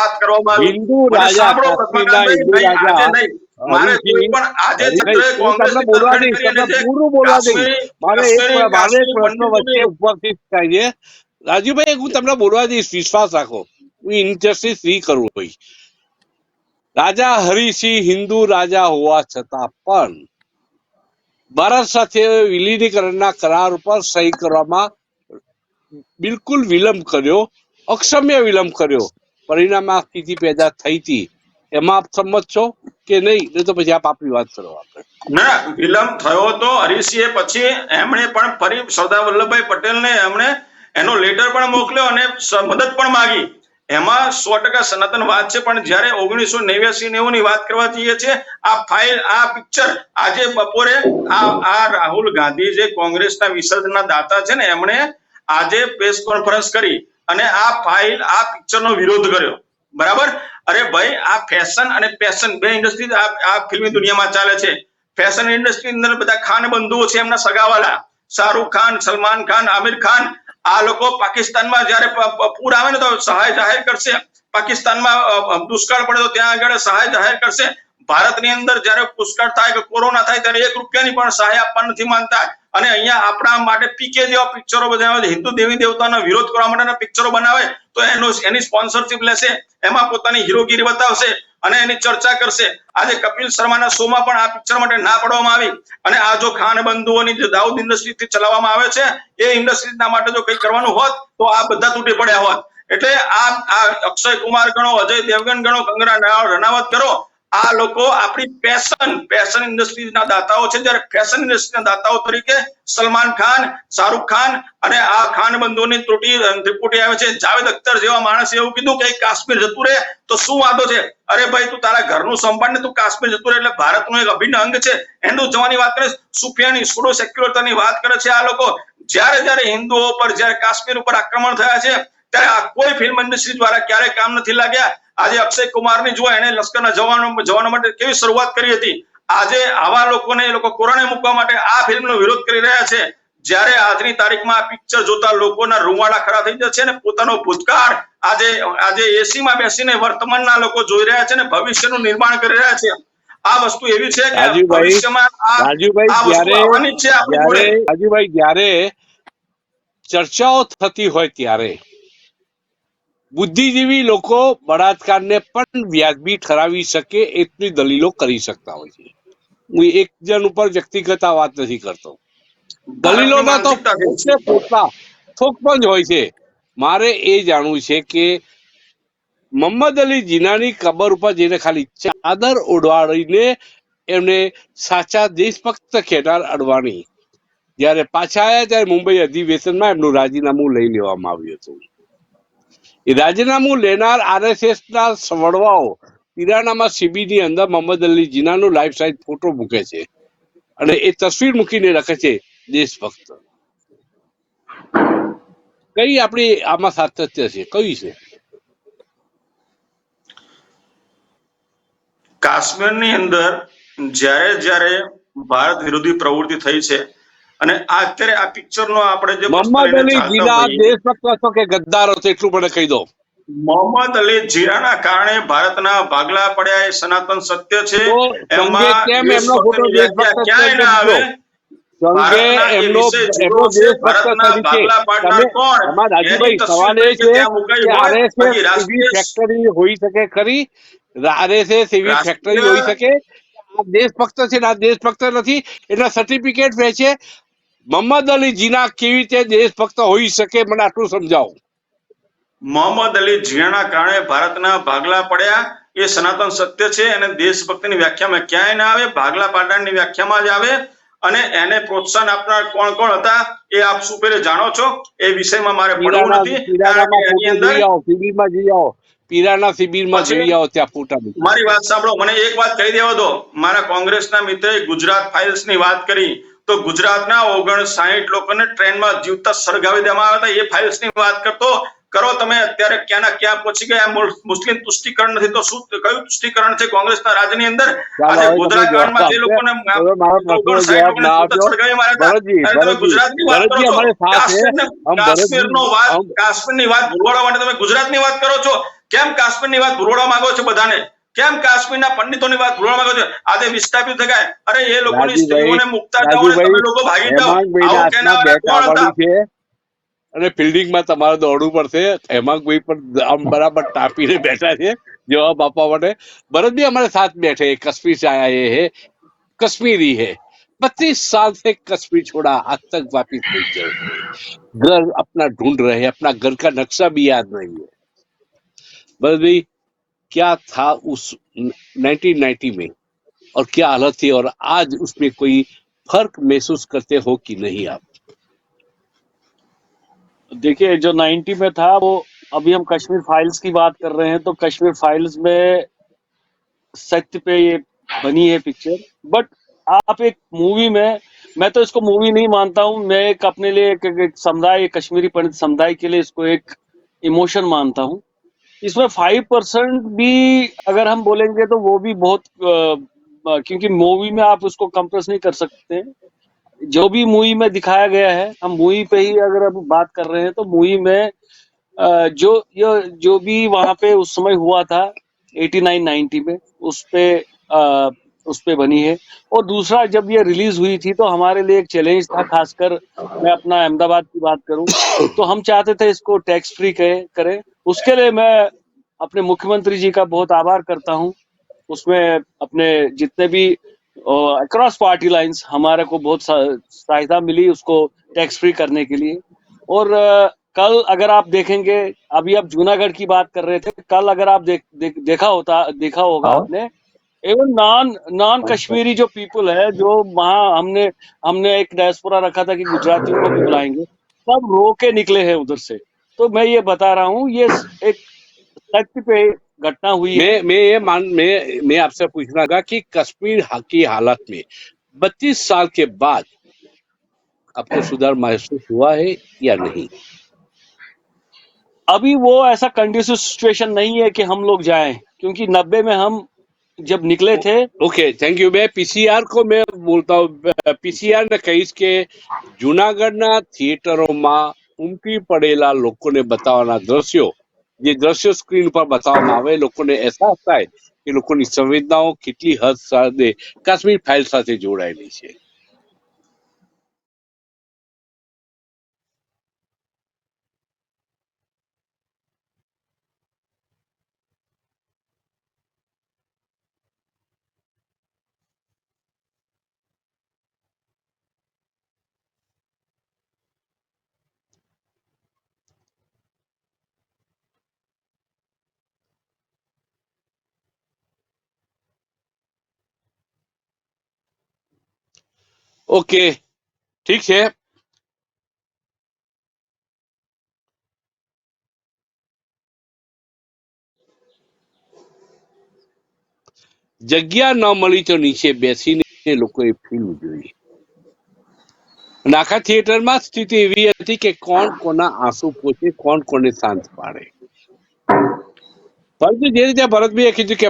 આ કરવામાં આવ્યું. સાંભળો પદ્મનાભભાઈ, મારે કોઈ પણ આજે કોંગ્રેસની તરફેણ કરીને રાજુભાઈ, હું તમને બોલવા દઈશ, વિશ્વાસ રાખો, હું ઇનજસ્ટિસ નહીં કરું. ભાઈ, રાજા હરિસિંહ હિન્દુ રાજા હોવા છતાં પણ ભારત સાથે વિલીનીકરણના કરાર ઉપર સહી કરવામાં બિલકુલ વિલંબ કર્યો, અક્ષમ્ય વિલંબ કર્યો. પરિણામે આ સ્થિતિ પેદા થઈ હતી. એમાં આપ સંમત છો કે નહીં? નહીં તો પછી આપ આપણી વાત કરો. આપણે ના, વિલંબ થયો હતો. હરિસિંહે પછી એમણે પણ ફરી સરદાર વલ્લભભાઈ પટેલને એમણે એનો લેટર પણ મોકલ્યો અને મદદ પણ માંગી. એમાં 100% સનાતન વાત છે. પણ જ્યારે 1989-90 ની વાત કરવા જઈએ છીએ, આ ફાઇલ, આ પિક્ચર, આજે બપોરે આ રાહુલ ગાંધી જે કોંગ્રેસના વિસર્જનના દાતા છે ને, એમણે આજે પ્રેસ કોન્ફરન્સ કરી અને આ ફાઇલ, આ પિક્ચરનો વિરોધ કર્યો. બરાબર? અરે ભાઈ, આ ફેશન અને પેશન બે ઇન્ડસ્ટ્રી આ ફિલ્મી દુનિયામાં ચાલે છે. ફેશન ઇન્ડસ્ટ્રી અંદર બધા ખાન બંધુઓ છે, એમના સગાવાલા, શાહરૂખ ખાન, સલમાન ખાન, આમિર ખાન. આ લોકો પાકિસ્તાનમાં જયારે પૂર આવે ને તો સહાય જાહેર કરશે, પાકિસ્તાનમાં દુષ્કાળ પડે તો ત્યાં આગળ સહાય જાહેર કરશે. ભારતની અંદર જ્યારે દુષ્કાળ થાય કે કોરોના થાય ત્યારે 1 રૂપિયાની પણ સહાય આપવા નથી માંગતા. અને અહીંયા આપણા માટે પીકે જેવા પિક્ચરો બનાવે, હિન્દુ દેવી દેવતાનો વિરોધ કરવા માટેના પિક્ચરો બનાવે તો એની સ્પોન્સરશિપ લેશે, એમાં પોતાની હીરોગીરી બતાવશે અને એની ચર્ચા કરશે. આજે કપિલ શર્માના શોમાં પણ આ પિક્ચર માટે ના પાડવામાં આવી. અને આ જો ખાન બંધુઓની જે દાઉદ ઇન્ડસ્ટ્રીથી ચલાવવામાં આવે છે એ ઇન્ડસ્ટ્રીના માટે જો કંઈ કરવાનું હોત તો આ બધા તૂટી પડ્યા હોત. એટલે આ અક્ષય કુમાર ગણો, અજય દેવગન ગણો, કંગના રનાવત કરો, આ લોકો આપણી ફેશન ઇન્ડસ્ટ્રીના દાતાઓ છે. જ્યારે ફેશન ઇન્ડસ્ટ્રીના દાતાઓ તરીકે સલમાન ખાન, શાહરુખ ખાન અને આ ખાન બંધુઓની ત્રિપુટી આવે છે. જાવેદ અખ્તર જેવા માણસે એવું કીધું કે કાશ્મીર જતું રહે તો શું વાંધો છે? અરે ભાઈ, તું તારા ઘરનું સંભાળ ને તું કાશ્મીર જતું રહે, એટલે ભારતનું એક અભિન્ન અંગ છે. હિન્દુ જવાની વાત કરે, સુફિયાની સુડો સેક્યુલરની વાત કરે છે આ લોકો. જ્યારે હિન્દુઓ પર, જ્યારે કાશ્મીર ઉપર આક્રમણ થયા છે ત્યારે આ કોઈ ફિલ્મ ઇન્ડસ્ટ્રી દ્વારા ક્યારેય કામ નથી લાગ્યા. આજે અક્ષય કુમારની જો એને લશ્કરના જવાનો માટે કેવી શરૂઆત કરી હતી, આજે આવા લોકોને એ લોકો કોરણે મૂકવા માટે આ ફિલ્મનો વિરોધ કરી રહ્યા છે. જ્યારે આજની તારીખમાં આ પિક્ચર જોતા લોકોના રૂવાડા ખડા થઈ જશે ને પોતાનો ભૂતકાળ આજે એસીમાં બેસીને વર્તમાનના લોકો જોઈ રહ્યા છે ને ભવિષ્યનું નિર્માણ કરી રહ્યા છે. આ વસ્તુ એવી છે કે ભવિષ્યમાં આ વસ્તુ આવવાની છે આપણી જોડે. રાજુભાઈ, જ્યારે ચર્ચાઓ થતી હોય ત્યારે બુદ્ધિજીવી લોકો બળાત્કારને પણ વ્યાજબી ઠરાવી શકે એટલી દલીલો કરી શકતા હોય છે. હું એક જણ ઉપર વ્યક્તિગત આ વાત નથી કરતો. દલીલોના તો પોતા થોકપંજ હોય છે. મારે એ જાણવું છે કે મોહમ્મદ અલી જીનાની કબર ઉપર જઈને ખાલી ચાદર ઓઢવાડીને એમને સાચા દેશભક્ત કહેનાર અડવાણી જ્યારે પાછા આવ્યા ત્યારે મુંબઈ અધિવેશનમાં એમનું રાજીનામું લઈ લેવામાં આવ્યું હતું. એ રાજીનામું લેનાર આરએસએસના વડવાઓ પિરાનામાં શિબિરની અંદર મોહમ્મદ અલી જીનાનો લાઈફ સાઇઝ ફોટો મૂકે છે અને એ તસવીર મૂકીને લખે છે દેશભક્ત. કઈ આપણી આમાં સાતત્ય છે? કઈ છે? કાશ્મીરની અંદર જ્યારે ભારત વિરોધી પ્રવૃત્તિ થઈ છે અને અત્યારે આ પિક્ચરનો આપણે જે મોહમ્મદ અલી જીના દેશભક્ત હતો કે ગદ્દાર હતો એટલું મને કહી દો. મોહમ્મદ અલી જીનાના કારણે ભારતના ભાગલા પડ્યા એ સનાતન સત્ય છે. એમાં કેમ એમનો ફોટો દેશભક્ત ક્યાંય ના આવે. ફેક્ટરી હોઈ શકે ખરી? આરએસએસ એવી ફેક્ટરી હોઈ શકે? આ દેશભક્ત છે ને આ દેશભક્ત નથી એટલે સર્ટિફિકેટ વેચે. મોહમ્મદ અલી જીના કેવી રીતે દેશભક્ત હોઈ શકે? મને આટલું સમજાવો. મોહમ્મદ અલી જીનાના કારણે ભારતના ભાગલા પડ્યા એ સનાતન સત્ય છે. અને દેશભક્તિની વ્યાખ્યામાં ક્યાંય ના આવે, ભાગલા પાડવાની વ્યાખ્યામાં જ આવે. અને એને પ્રોત્સાહન આપનાર કોણ કોણ હતા એ આપ સુપેરે જાણો છો. એ વિષયમાં મારે પડવું નથી. પીરાના શિબિરમાં જઈ આવો, ત્યાં ફોટા. મારી વાત સાંભળો, મને એક વાત કહી દેવા દો. મારા કોંગ્રેસના મિત્રે ગુજરાત ફાઇલ્સ ની વાત કરી તો ગુજરાતના 59 લોકોને ટ્રેનમાં જીવતા સળગાવી દેવામાં આવ્યા હતા. એ ફાઇલ્સ ની વાત કરો તમે. અત્યારે ક્યાંના ક્યાં પહોંચી ગયા. મુસ્લિમ તુષ્ટિકરણ નથી તો શું કયું તુષ્ટિકરણ છે કોંગ્રેસના રાજની અંદર? આજે ગોધરા કાંડમાં જે લોકોને 59 લોકોને સળગાવી માર્યા હતા, તમે ગુજરાતની વાત કરો છો. કાશ્મીરની વાત ભૂલવાડવા માટે તમે ગુજરાતની વાત કરો છો. કેમ કાશ્મીરની વાત ભૂલવાડવા માંગો છો બધાને? કેમ કાશ્મીરના પંડિતોની વાત ભૂલવા માંગો છો? આજે વિસ્થાપિત થઈ ગયા. અરે એ લોકોની સ્ત્રીઓને મુકતા જાઓ ને તમે લોકો ભાગી જાઓ. આવું કહેનારા કોણ હતા? અને ફિલ્ડિંગમાં તમારે દોડવું પડશે. હેમાંગભાઈ પણ આમ બરાબર ટાપીને બેઠા છે જવાબ આપવા માટે. ભરતભાઈ हमारे साथ बैठे, कश्मीर से आया ये है, कश्मीरी है, 32 साल से कश्मीर छोड़ा, आज तक वापिस नहीं गए, घर अपना ढूंढ रहे हैं, अपना घर का नक्शा भी याद नहीं है. भरतभाई, क्या था उस 1990 में और क्या हालत थी और आज उसमें कोई फर्क महसूस करते हो कि नहीं आप? देखिए, जो 90 में था वो, अभी हम कश्मीर फाइल्स की बात कर रहे हैं तो कश्मीर फाइल्स में सत्य पे ये बनी है पिक्चर. बट आप एक मूवी में, मैं तो इसको मूवी नहीं मानता हूँ, मैं एक अपने लिए एक समुदाय, कश्मीरी पंडित समुदाय के लिए इसको एक इमोशन मानता हूँ. इसमें 5% भी अगर हम बोलेंगे तो वो भी बहुत, क्योंकि मूवी में आप उसको कंप्रेस नहीं कर सकते. जो भी मूवी में दिखाया गया है, हम मूवी पे ही अगर अब बात कर रहे हैं तो मूवी में जो भी वहां पे उस समय हुआ था 89-90 में उस पे बनी है। और दूसरा, जब ये रिलीज हुई थी तो हमारे लिए एक चैलेंज था, खासकर मैं अपना अहमदाबाद की बात करूं तो हम चाहते थे इसको टैक्स फ्री करें। उसके लिए मैं अपने मुख्यमंत्री जी का बहुत आभार करता हूं। उसमें अपने जितने भी अक्रॉस पार्टी लाइंस हमारे को बहुत सहायता मिली उसको टैक्स फ्री करने के लिए। और कल अगर आप देखेंगे, अभी आप जूनागढ़ की बात कर रहे थे, कल अगर आप देखा होगा हाँ। आपने, एवं नॉन कश्मीरी जो पीपल है, जो वहाँ हमने एक डायस्पोरा रखा था कि गुजरातियों को भी बुलाएंगे, सब रो के निकले हैं उधर से। तो मैं ये बता रहा हूँ, ये एक सत्य पे घटना हुई है। मैं आपसे पूछना था कि कश्मीर की हालत में 32 साल के बाद आपको सुधार महसूस हुआ है या नहीं? अभी वो ऐसा कंडीसिव सिचुएशन नहीं है कि हम लोग जाएं, क्योंकि 90 में हम जब निकले थे। Okay, thank you. मैं पीसीआर को मैं बोलता हूँ, पीसीआर ने कही કે જૂનાગઢના થિયેટરોમાં ઉમટી પડેલા લોકોને બતાવવાના દ્રશ્યો, જે દ્રશ્યો સ્ક્રીન પર બતાવવામાં આવે, લોકોને અહેસાસ થાય કે લોકોની સંવેદનાઓ કેટલી હદ સાથે કાશ્મીર ફાઇલ સાથે જોડાયેલી છે। ઓકે, ઠીક છે। જગ્યા ન મળી તો નીચે બેસીને લોકોએ ફિલ્મ જોઈ અને આખા થિયેટરમાં સ્થિતિ એવી હતી કે કોણ કોના આંસુ પોછે, કોણ કોને શાંત પાડે। પરંતુ જે રીતે ભરતભાઈએ કીધું કે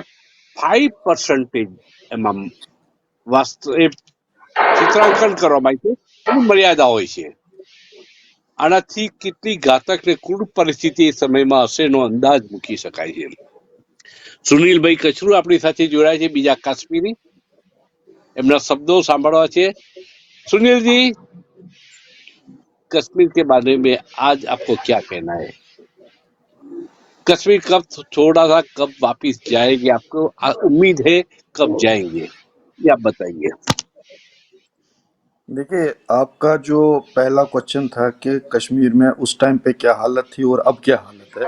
5% એમાં ચિત્રાંકન કરવામાં આવ્યું છે, એની મર્યાદા હોય છે। આનાથી કેટલી ઘાતક ને ક્રૂર પરિસ્થિતિ એ સમયમાં હશે એનો અંદાજ મૂકી શકાય છે। સુનિલભાઈ કચરુ આપણી સાથે જોડાયા છે, બીજા કાશ્મીરી, એમના શબ્દો સાંભળવા છે। सुनील जी, कश्मीर के बारे में आज आपको क्या कहना है? कश्मीर कब छोड़ा था, कब वापिस जाएंगे, आपको उम्मीद है कब जाएंगे, ये आप बताइए। देखिए, आपका जो पहला क्वेश्चन था कि कश्मीर में उस टाइम पे क्या हालत थी और अब क्या हालत है,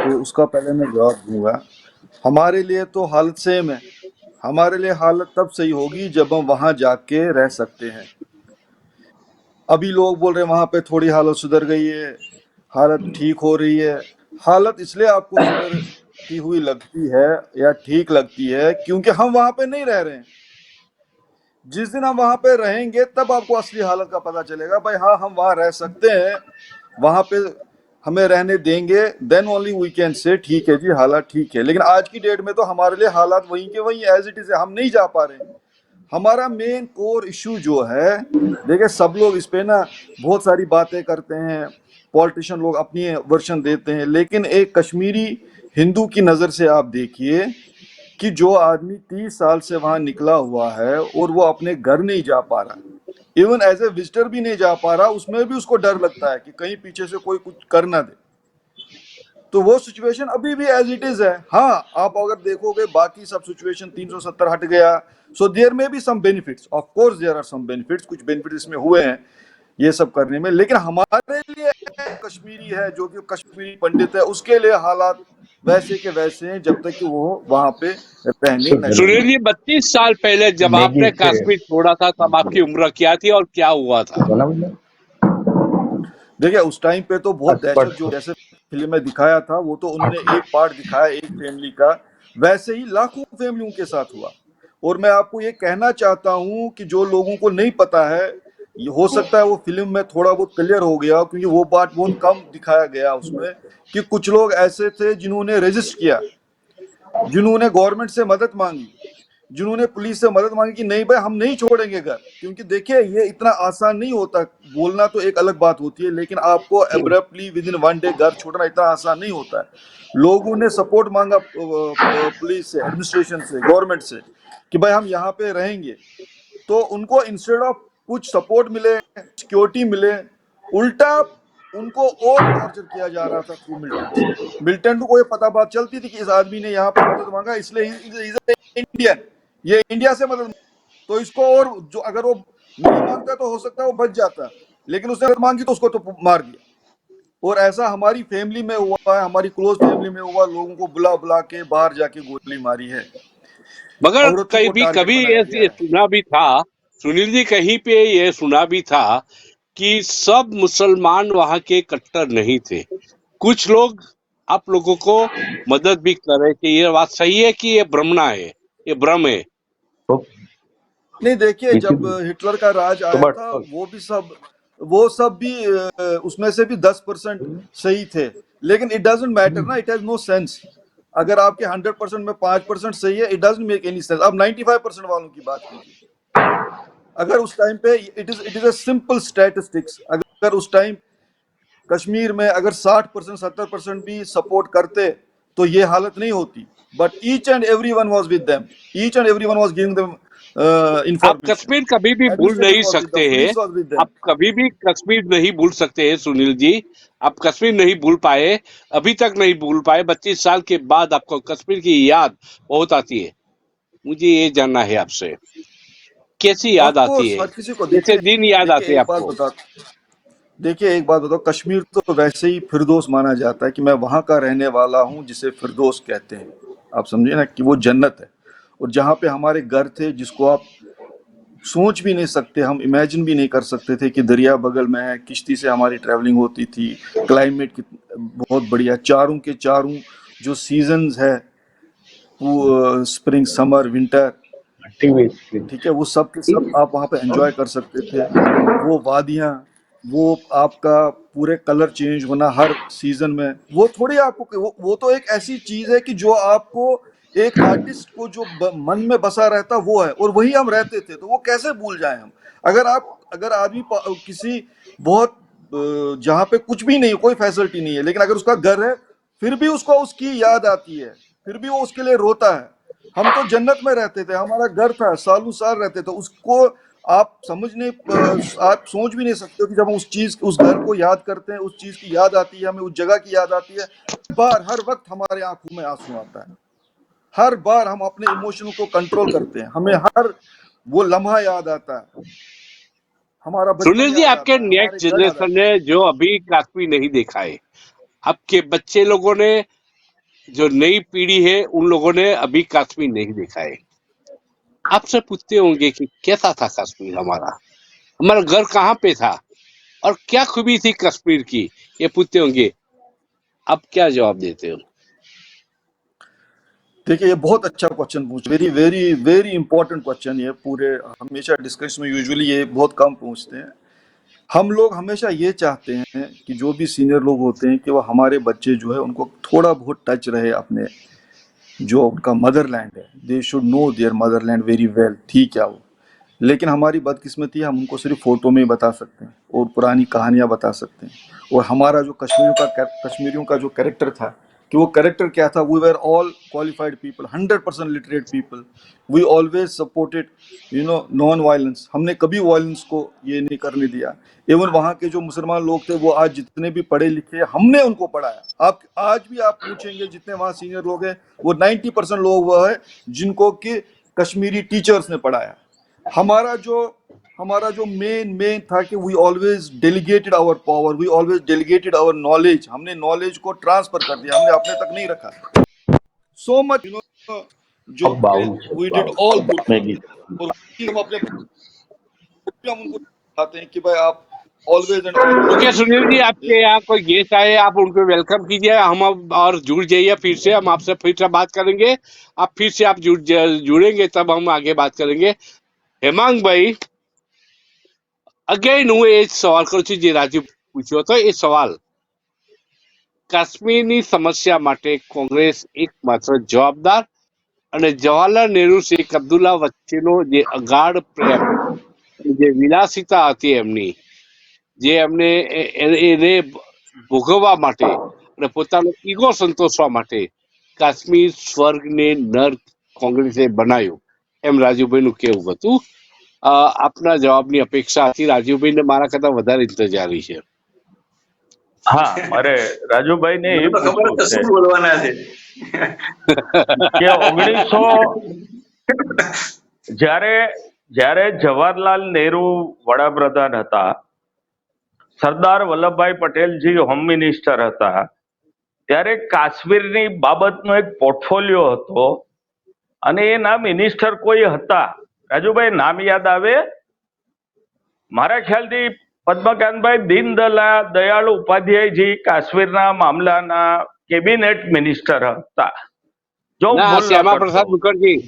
तो उसका पहले मैं जवाब दूंगा। हमारे लिए तो हालत सेम है। हमारे लिए हालत तब सही होगी जब हम वहाँ जाके रह सकते हैं। अभी लोग बोल रहे हैं वहाँ पे थोड़ी हालत सुधर गई है, हालत ठीक हो रही है। हालत इसलिए आपको सुधरती हुई लगती है या ठीक लगती है क्योंकि हम वहाँ पे नहीं रह रहे हैं। जिस दिन हम वहां पे रहेंगे तब आपको असली हालत का पता चलेगा, भाई हाँ हम वहां रह सकते हैं, वहां पे हमें रहने देंगे, then only we can say ठीक है जी हालात ठीक है। लेकिन आज की डेट में तो हमारे लिए हालात वहीं के वहीं एज इट इज है, हम नहीं जा पा रहे। हमारा मेन कोर इशू जो है, देखिए सब लोग इस पे ना बहुत सारी बातें करते हैं, पॉलिटिशियन लोग अपनी वर्शन देते हैं, लेकिन एक कश्मीरी हिंदू की नज़र से आप देखिए कि जो आदमी 30 साल से वहां निकला हुआ है और वो अपने घर नहीं जा पा रहा, इवन एज ए विजिटर भी नहीं जा पा रहा, उसमें भी उसको डर लगता है कि कहीं पीछे से कोई कुछ कर ना दे। तो वो सिचुएशन अभी भी एज इट इज है। हाँ, आप अगर देखोगे बाकी सब सिचुएशन 370 हट गया, सो देयर में भी some benefits, of course there are some benefits, कुछ बेनिफिट्स इसमें हुए हैं ये सब करने में। लेकिन हमारे लिए कश्मीरी है, जो कि कश्मीरी पंडित है, उसके लिए हालात वैसे के वैसे हैं जब तक कि वो वहां पे रहने न जाए। सुनील जी, 32 साल पहले जब आपने कश्मीर छोड़ा था तब आपकी उम्र क्या थी और क्या हुआ था? देखिए, उस टाइम पे तो बहुत दहशत, जो जैसे फिल्म में दिखाया था वो तो उन्होंने एक पार्ट दिखाया एक फैमिली का, वैसे ही लाखों फैमिलियों के साथ हुआ। और मैं आपको ये कहना चाहता हूँ कि जो लोगों को नहीं पता है, ये हो सकता है वो फिल्म में थोड़ा बहुत क्लियर हो गया, क्योंकि वो बात बहुत कम दिखाया गया उसमें, कि कुछ लोग ऐसे थे जिन्होंने रेजिस्ट किया, जिन्होंने गवर्नमेंट से मदद मांगी, जिन्होंने पुलिस से मदद मांगी कि नहीं भाई हम नहीं छोड़ेंगे घर, क्योंकि देखिए ये इतना आसान नहीं होता। बोलना तो एक अलग बात होती है, लेकिन आपको एब्रप्टली विद इन 1 डे घर छोड़ना इतना आसान नहीं होता है। लोगों ने सपोर्ट मांगा पुलिस से, एडमिनिस्ट्रेशन से, गवर्नमेंट से कि भाई हम यहाँ पे रहेंगे। तो उनको इंस्टेड ऑफ कुछ सपोर्ट मिले, सिक्योरिटी मिले, उल्टा उनको और टॉर्चर किया जा रहा था थ्रू मिलिटेंट्स। मिलिटेंट को ये पता बात चलती थी कि इस आदमी ने यहाँ पे मदद मांगा, इसलिए इंडियन, ये इंडिया से मदद, तो इसको, और जो अगर वो नहीं मांगता तो हो सकता है वो बच जाता, लेकिन उसने मदद मांगी तो उसको तो मार दिया। और ऐसा हमारी फैमिली में हुआ है, हमारी क्लोज फैमिली में हुआ, लोगों को बुला बुला के बाहर जाके गोली मारी है, मगर औरतों को टारगेट कभी बनाया ये गया है। सुना भी था, सुनील जी, कहीं पे ये सुना भी था कि सब मुसलमान वहां के कट्टर नहीं थे, कुछ लोग आप लोगों को मदद भी कर रहे थे। ये बात सही है कि ये भ्रमणा है, ये भ्रम है? नहीं देखिए, जब हिटलर का राज आया था वो सब भी उसमें से भी 10% सही थे, लेकिन इट डजंट मैटर ना, इट हैज नो सेंस। अगर आपके 100% में 5% सही है, it doesn't make any sense. आप 95% वालों की बात कीजिए। अगर उस टाइम पे it is a simple statistics, अगर उस टाइम कश्मीर में अगर 60% 70% भी सपोर्ट करते तो ये हालत नहीं होती। But each and every one was with them, each and every one was giving them आप इंफॉर्मेशन, कश्मीर कभी भी भूल एडमिनिस्ट्रेशन नहीं वॉज विद देम, सकते हैं, पुलिस वॉज विद देम। आप कभी भी कश्मीर नहीं भूल सकते हैं सुनील जी। आप कश्मीर नहीं भूल पाए, अभी तक नहीं भूल पाए। 32 साल के बाद आपको कश्मीर की याद बहुत आती है। मुझे ये जानना है आपसे, कैसी याद ऑफ आती कोर्स है, हर किसी को। कैसे दिन याद आते हैं आपको? देखिए एक बात बताओ, कश्मीर तो वैसे ही फिरदौस माना जाता है कि मैं वहां का रहने वाला हूं, जिसे फिरदौस कहते हैं। आप समझे ना कि वो जन्नत है। और जहाँ पे हमारे घर थे, जिसको आप सोच भी नहीं सकते, हम इमेजिन भी नहीं कर सकते थे कि दरिया बगल में है, किश्ती से हमारी ट्रैवलिंग होती थी, क्लाइमेट बहुत बढ़िया, चारों के चारों जो सीजन्स है, स्प्रिंग समर विंटर, ठीक है, वो सब के सब आप वहाँ पे एंजॉय कर सकते थे। वो वादियाँ, वो आपका पूरे कलर चेंज होना हर सीजन में, वो थोड़ी आपको वो तो एक ऐसी चीज है कि जो आपको एक आर्टिस्ट को जो मन में बसा रहता वो है, और वही हम रहते थे, तो वो कैसे भूल जाए हम। अगर आदमी किसी बहुत जहाँ पे कुछ भी नहीं, कोई फैसिलिटी नहीं है, लेकिन अगर उसका घर है, फिर भी उसको उसकी याद आती है, फिर भी वो उसके लिए रोता है। हम तो जन्नत में रहते थे, हमारा घर था, सालों साल रहते थे उसको। आप आप सोच भी नहीं सकते कि जब हम उस घर को याद करते हैं, उस चीज की याद आती है, हमें उस जगह की याद आती है, हर वक्त हमारे आंखों में आंसू आता है। हर बार हम अपने इमोशन को कंट्रोल करते हैं, हमें हर वो लम्हा याद आता है, हमारा बचपन सुनील जी, याद आपके आता है, हमारे नेक्स्ट घर याद जनरेशन आता ने जो अभी कश्मीर नहीं देखा है, आपके बच्चे लोगों ने, जो नई पीढ़ी है, उन लोगों ने अभी कश्मीर नहीं देखा है। आपसे पूछते होंगे कि कैसा था कश्मीर, हमारा हमारा घर कहाँ पे था और क्या खूबी थी कश्मीर की, ये पूछते होंगे। आप क्या जवाब देते हो? है। देखिए ये बहुत अच्छा क्वेश्चन पूछ, very very very important question. ये पूरे हमेशा डिस्कशन में यूजुअली ये बहुत कम पूछते हैं। हम लोग हमेशा ये चाहते हैं कि जो भी सीनियर लोग होते हैं कि वो हमारे बच्चे जो है उनको थोड़ा बहुत टच रहे अपने जो उनका मदरलैंड है, they should know their motherland very well, ठीक है वो। लेकिन हमारी बदकिस्मती है, हम उनको सिर्फ फोटो में ही बता सकते हैं और पुरानी कहानियां बता सकते हैं। और हमारा जो कश्मीरियों का जो कैरेक्टर था, कि वो कैरेक्टर क्या था, we were all qualified people, 100% literate people, we always supported non violence. हमने कभी वायलेंस को ये नहीं करने दिया। इवन वहाँ के जो मुसलमान लोग थे, वो आज जितने भी पढ़े लिखे, हमने उनको पढ़ाया। आप आज भी आप पूछेंगे जितने वहाँ सीनियर लोग हैं, वो 90% लोग वो है जिनको कि कश्मीरी टीचर्स ने पढ़ाया। हमारा जो मेन था कि we always delegated our power, we always delegated our knowledge. हमने नॉलेज को ट्रांसफर कर दिया, हमने अपने तक नहीं रखा। सो मच जो वी डिड ऑल गुड, और हम अपने हम उनको चाहते हैं कि भाई आप always and okay always Sunil ji, आपके यहाँ कोई गेस्ट आए, आप उनको वेलकम कीजिए। हम अब और जुड़ जाइए, फिर से हम आपसे फिर से बात करेंगे। आप फिर से आप जुड़ेंगे तब हम आगे बात करेंगे। हेमांग भाई, अगेन હું એ સવાલ કરું છું જે રાજુ પૂછ્યો હતો એ સવાલ, કાશ્મીરની સમસ્યા માટે કોંગ્રેસ એકમાત્ર જવાબદાર અને જવાહરલાલ નહેરુ શેખ અબ્દુલ્લા વચ્ચેનો જે અગાઢ પ્રેમ, જે વિલાસિતા હતી એમની, જે એમને એને ભોગવવા માટે અને પોતાનો ઈગો સંતોષવા માટે કાશ્મીર સ્વર્ગને નર્ક કોંગ્રેસે બનાવ્યું, એમ રાજુભાઈનું કેવું હતું. આપના જવાબની અપેક્ષા હતી. રાજુભાઈને મારા કરતા વધારે ઇંતજારી છે. હા, મારે રાજુભાઈ ને મને એ તો ખબર પૂછવું જ છે શું બોલવાના છે. કે 1900 જ્યારે જવાહરલાલ નહેરુ વડાપ્રધાન હતા, સરદાર વલ્લભભાઈ પટેલજી હોમ મિનિસ્ટર હતા, ત્યારે કાશ્મીરની બાબતનો એક પોર્ટફોલિયો હતો અને એના મિનિસ્ટર કોઈ હતા, રાજુભાઈ નામ યાદ આવે? મારા ખ્યાલથી પદ્મકાંતભાઈ દીનદયાળ ઉપાધ્યાયજી કાશ્મીરના મામલાના કેબિનેટ મિનિસ્ટર હતા. જો હું ના, ભૂલ ના શ્યામા કરતો. પ્રસાદ મુખર્જી.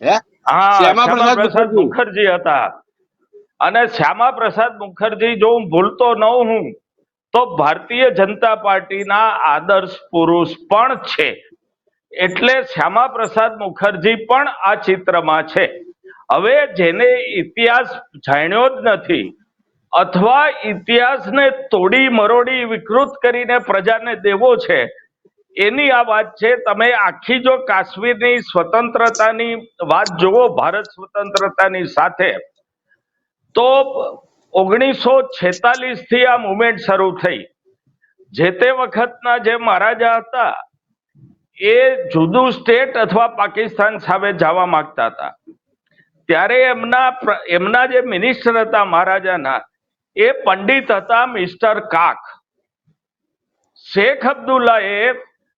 હે? હા, શ્યામા શ્યામા પ્રસાદ પ્રસાદ મુખર્જી. મુખર્જી હતા. અને શ્યામા પ્રસાદ મુખર્જી, જો હું ભૂલતો ન હું, તો ભારતીય જનતા પાર્ટીના આદર્શ પુરુષ પણ છે. એટલે શ્યામા પ્રસાદ મુખર્જી પણ આ ચિત્રમાં છે. હવે જેને ઇતિહાસ જાણ્યો જ નથી અથવા ઇતિહાસને તોડી મરોડી વિકૃત કરીને પ્રજાને દેવો છે, એની આ વાત છે. તમે આખી જો કાશ્મીરની સ્વતંત્રતાની વાત જુઓ ભારત સ્વતંત્રતાની સાથે, તો 1946 થી આ મુવમેન્ટ શરૂ થઈ. જે તે વખતના જે મહારાજા હતા એ જુદું સ્ટેટ અથવા પાકિસ્તાન સામે જવા માંગતા હતા. ત્યારે એમના જે મિનિસ્ટર હતા મહારાજાના, એ પંડિત હતા મિસ્ટર કાક. શેખ અબ્દુલ્લાએ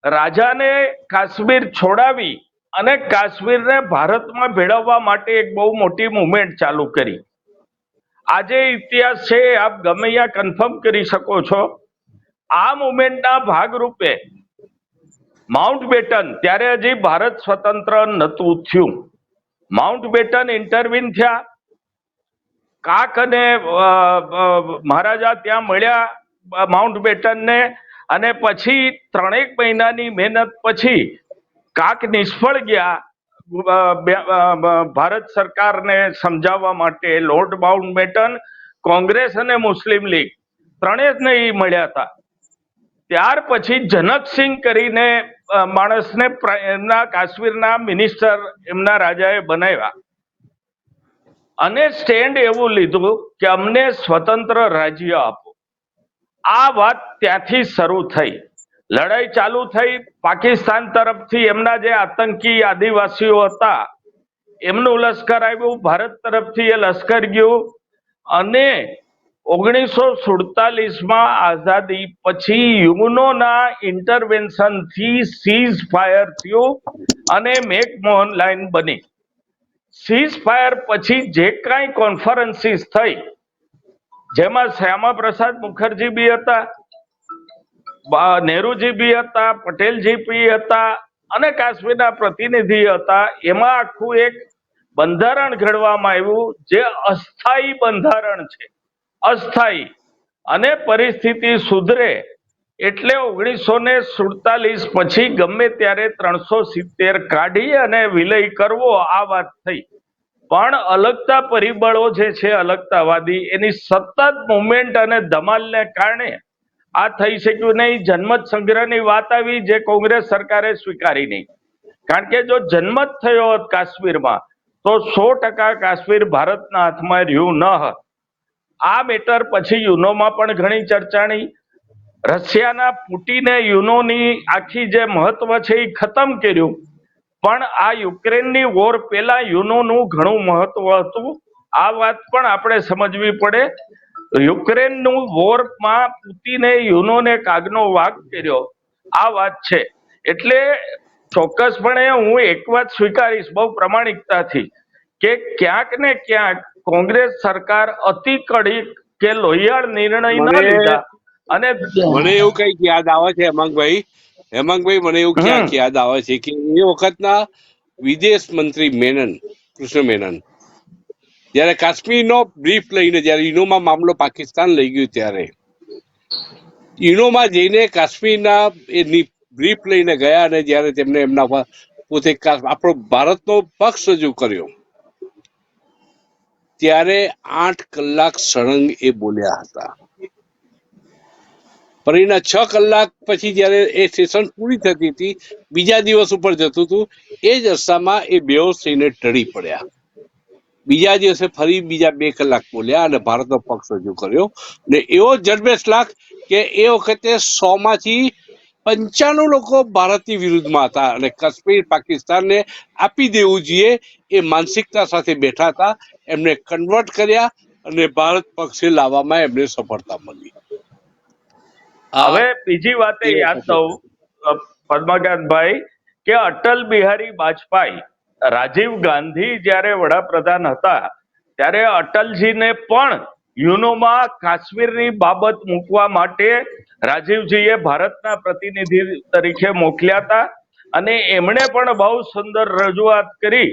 રાજાને કાશ્મીર છોડાવી અને કાશ્મીરને ભારતમાં ભેળવવા માટે એક બહુ મોટી મુવમેન્ટ ચાલુ કરી. આજે ઇતિહાસ છે, આપ ગમે ત્યાં કન્ફર્મ કરી શકો છો. આ મુવમેન્ટના ભાગરૂપે માઉન્ટબેટન, ત્યારે હજી ભારત સ્વતંત્ર નહોતું થયું, માઉન્ટબેટન ઇન્ટરવીન થયા. કાક અને મહારાજા ત્યાં મળ્યા માઉન્ટબેટનને, અને પછી 3 મહિનાની મહેનત પછી કાક નિષ્ફળ ગયા ભારત સરકારને સમજાવવા માટે. લોર્ડ માઉન્ટબેટન, કોંગ્રેસ અને મુસ્લિમ લીગ ત્રણેય જ નહીં મળ્યા હતા. ત્યાર પછી જનકસિંહ કરીને માણસને એમના કાશ્મીરના મિનિસ્ટર એમના રાજાએ બનાવ્યા અને સ્ટેન્ડ એવું લીધું કે અમને સ્વતંત્ર રાજ્ય આપો. આ વાત ત્યાંથી શરૂ થઈ. લડાઈ ચાલુ થઈ. પાકિસ્તાન તરફથી એમના જે આતંકી આદિવાસીઓ હતા એમનું લશ્કર આવ્યું, ભારત તરફથી એ લશ્કર ગયું, અને 1947માં આઝાદી પછી યુનોના ઇન્ટરવેન્શન થી સીઝ ફાયર થયું અને મેકમોહન લાઇન બની. સીઝ ફાયર પછી જે કાંઈ કોન્ફરન્સીસ થઈ, જેમાં શ્યામા પ્રસાદ મુખર્જી બી હતા, નહેરુજી બી હતા, પટેલજી બી હતા અને કાશ્મીરના પ્રતિનિધિ હતા, એમાં આખું એક બંધારણ ઘડવામાં આવ્યું જે અસ્થાયી બંધારણ છે. અસ્થાયી. અને પરિસ્થિતિ સુધરે એટલે 1947 પછી ગમે ત્યારે 370 કાઢી અને વિલય કરવો, આ વાત થઈ. પણ અલગતા પરિબળો જે છે અલગતાવાદી, એની સતત મુવમેન્ટ અને ધમાલને કારણે આ થઈ શક્યું નહીં. જનમત સંગ્રહની વાત આવી જે કોંગ્રેસ સરકારે સ્વીકારી નહીં. કારણ કે જો જનમત થયો હોત કાશ્મીરમાં તો 100% કાશ્મીર ભારતના હાથમાં રહ્યું ન હોત. આ મેટર પછી યુનોમાં પણ ઘણી ચર્ચાણી. રશિયાના પુટિને યુનોની આખી જે મહત્વ છે એ ખતમ કર્યું, પણ આ યુક્રેનની વોર પહેલા યુનોનું ઘણું મહત્વ હતું. આ વાત પણ આપણે સમજવી પડે. યુક્રેનનું વોરમાં પુતિને યુનોને કાગનો વાગ કર્યો, આ વાત છે. એટલે ચોક્કસપણે હું એક વાત સ્વીકારીશ બહુ પ્રમાણિકતાથી કે ક્યાંક ને ક્યાંક કોંગ્રેસ સરકાર અતિ કડી કે લોહિયાળ નિર્ણય ન લીધા. અને મને એવું કઈક યાદ આવે છે હેમાંગભાઈ, મને એવું ક્યાંક યાદ આવે છે કે એ વખતના વિદેશ મંત્રી મેનન, કૃષ્ણ મેનન, જયારે કાશ્મીરનો બ્રીફ લઈને, જયારે યુનોમાં મામલો પાકિસ્તાન લઈ ગયું, ત્યારે યુનોમાં જઈને કાશ્મીરના એ બ્રીફ લઈને ગયા અને જયારે તેમને એમના પર પોતે આપણો ભારતનો પક્ષ રજૂ કર્યો ત્યારે 8 કલાક સળંગ એ બોલ્યા હતા. ફરીના 6 કલાક પછી જયારે એ સેશન પૂરી થતી હતી, બીજા દિવસ ઉપર જતું હતું, એ જ અરસામાં એ બેહોશ થઈને ટળી પડ્યા. બીજા દિવસે ફરી બીજા 2 કલાક બોલ્યા અને ભારતનો પક્ષ રજૂ કર્યો. અને એવો જડબેસ લાગ કે એ વખતે 100 માંથી 95 લોકો ભારતની વિરુદ્ધમાં હતા અને કાશ્મીર પાકિસ્તાનને આપી દેવું જોઈએ એ માનસિકતા સાથે બેઠા હતા. એમને કન્વર્ટ કર્યા અને ભારત પક્ષે લાવવામાં એમને સફળતા મળી. હવે બીજી વાત એ યાદ દઉં પદ્મકાંતભાઈ કે અટલ બિહારી વાજપેયી, રાજીવ ગાંધી જ્યારે વડાપ્રધાન હતા ત્યારે અટલજીને પણ યુનોમાં કાશ્મીરની બાબત મૂકવા માટે રાજીવજીએ ભારતના પ્રતિનિધિ તરીકે મોકલ્યા હતા અને એમણે પણ બહુ સુંદર રજૂઆત કરી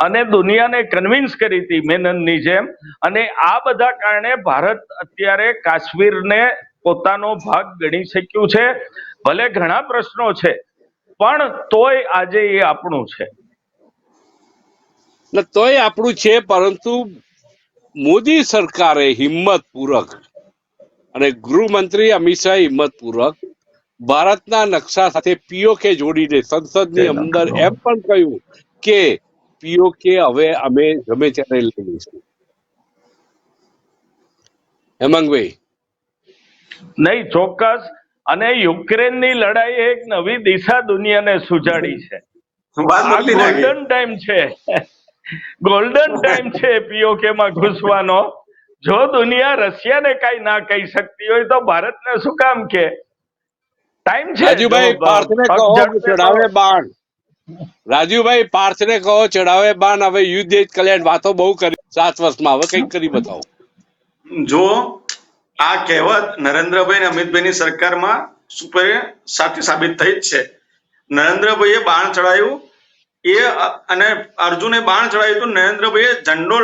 અને દુનિયાને કન્વિન્સ કરી હતી મેનનની જેમ. અને આ બધા કારણે ભારત અત્યારે કાશ્મીરને પોતાનો ભાગ ગણી શક્યું છે. ભલે ઘણા પ્રશ્નો છે પણ તોય આજે એ આપણું છે. તોય આપણું છે, પરંતુ મોદી સરકારે હિંમતપૂર્વક અને ગૃહમંત્રી અમિત શાહ હિંમતપૂર્વક ભારતના નકશા સાથે પીઓકે જોડીને સંસદની અંદર એમ પણ કહ્યું કે પીઓકે હવે અમે ગમે ત્યારે લઈ લઈશું. હેમાંગભાઈ, નહીં, ચોક્કસ. અને યુક્રેનની લડાઈ એક નવી દિશા દુનિયાને સુજાડી છે. ગોલ્ડન ટાઈમ છે, ગોલ્ડન ટાઈમ છે પીઓકે માં ઘૂસવાનો. જો દુનિયા રશિયાને કઈ ના કહી શકતી હોય તો ભારતને શું કામ કે? ટાઈમ છે. રાજુભાઈ પાર્થને કહો ચડાવે બાણ. રાજુભાઈ પાર્થને કહો ચડાવે બાણ. હવે યુદ્ધ કલ્યાણ વાતો બહુ કરી 7 વર્ષમાં, હવે કઈક કરી બતાવો. જો આ કહેવત નરેન્દ્રભાઈ અને અમિતભાઈની સરકારમાં સાચી સાબિત થઈ જ છે. નરેન્દ્રભાઈએ બાણ ચડાયું એ અને અર્જુને બાણ ચડાવ્યું હતું. નરેન્દ્રભાઈએ ઝંડો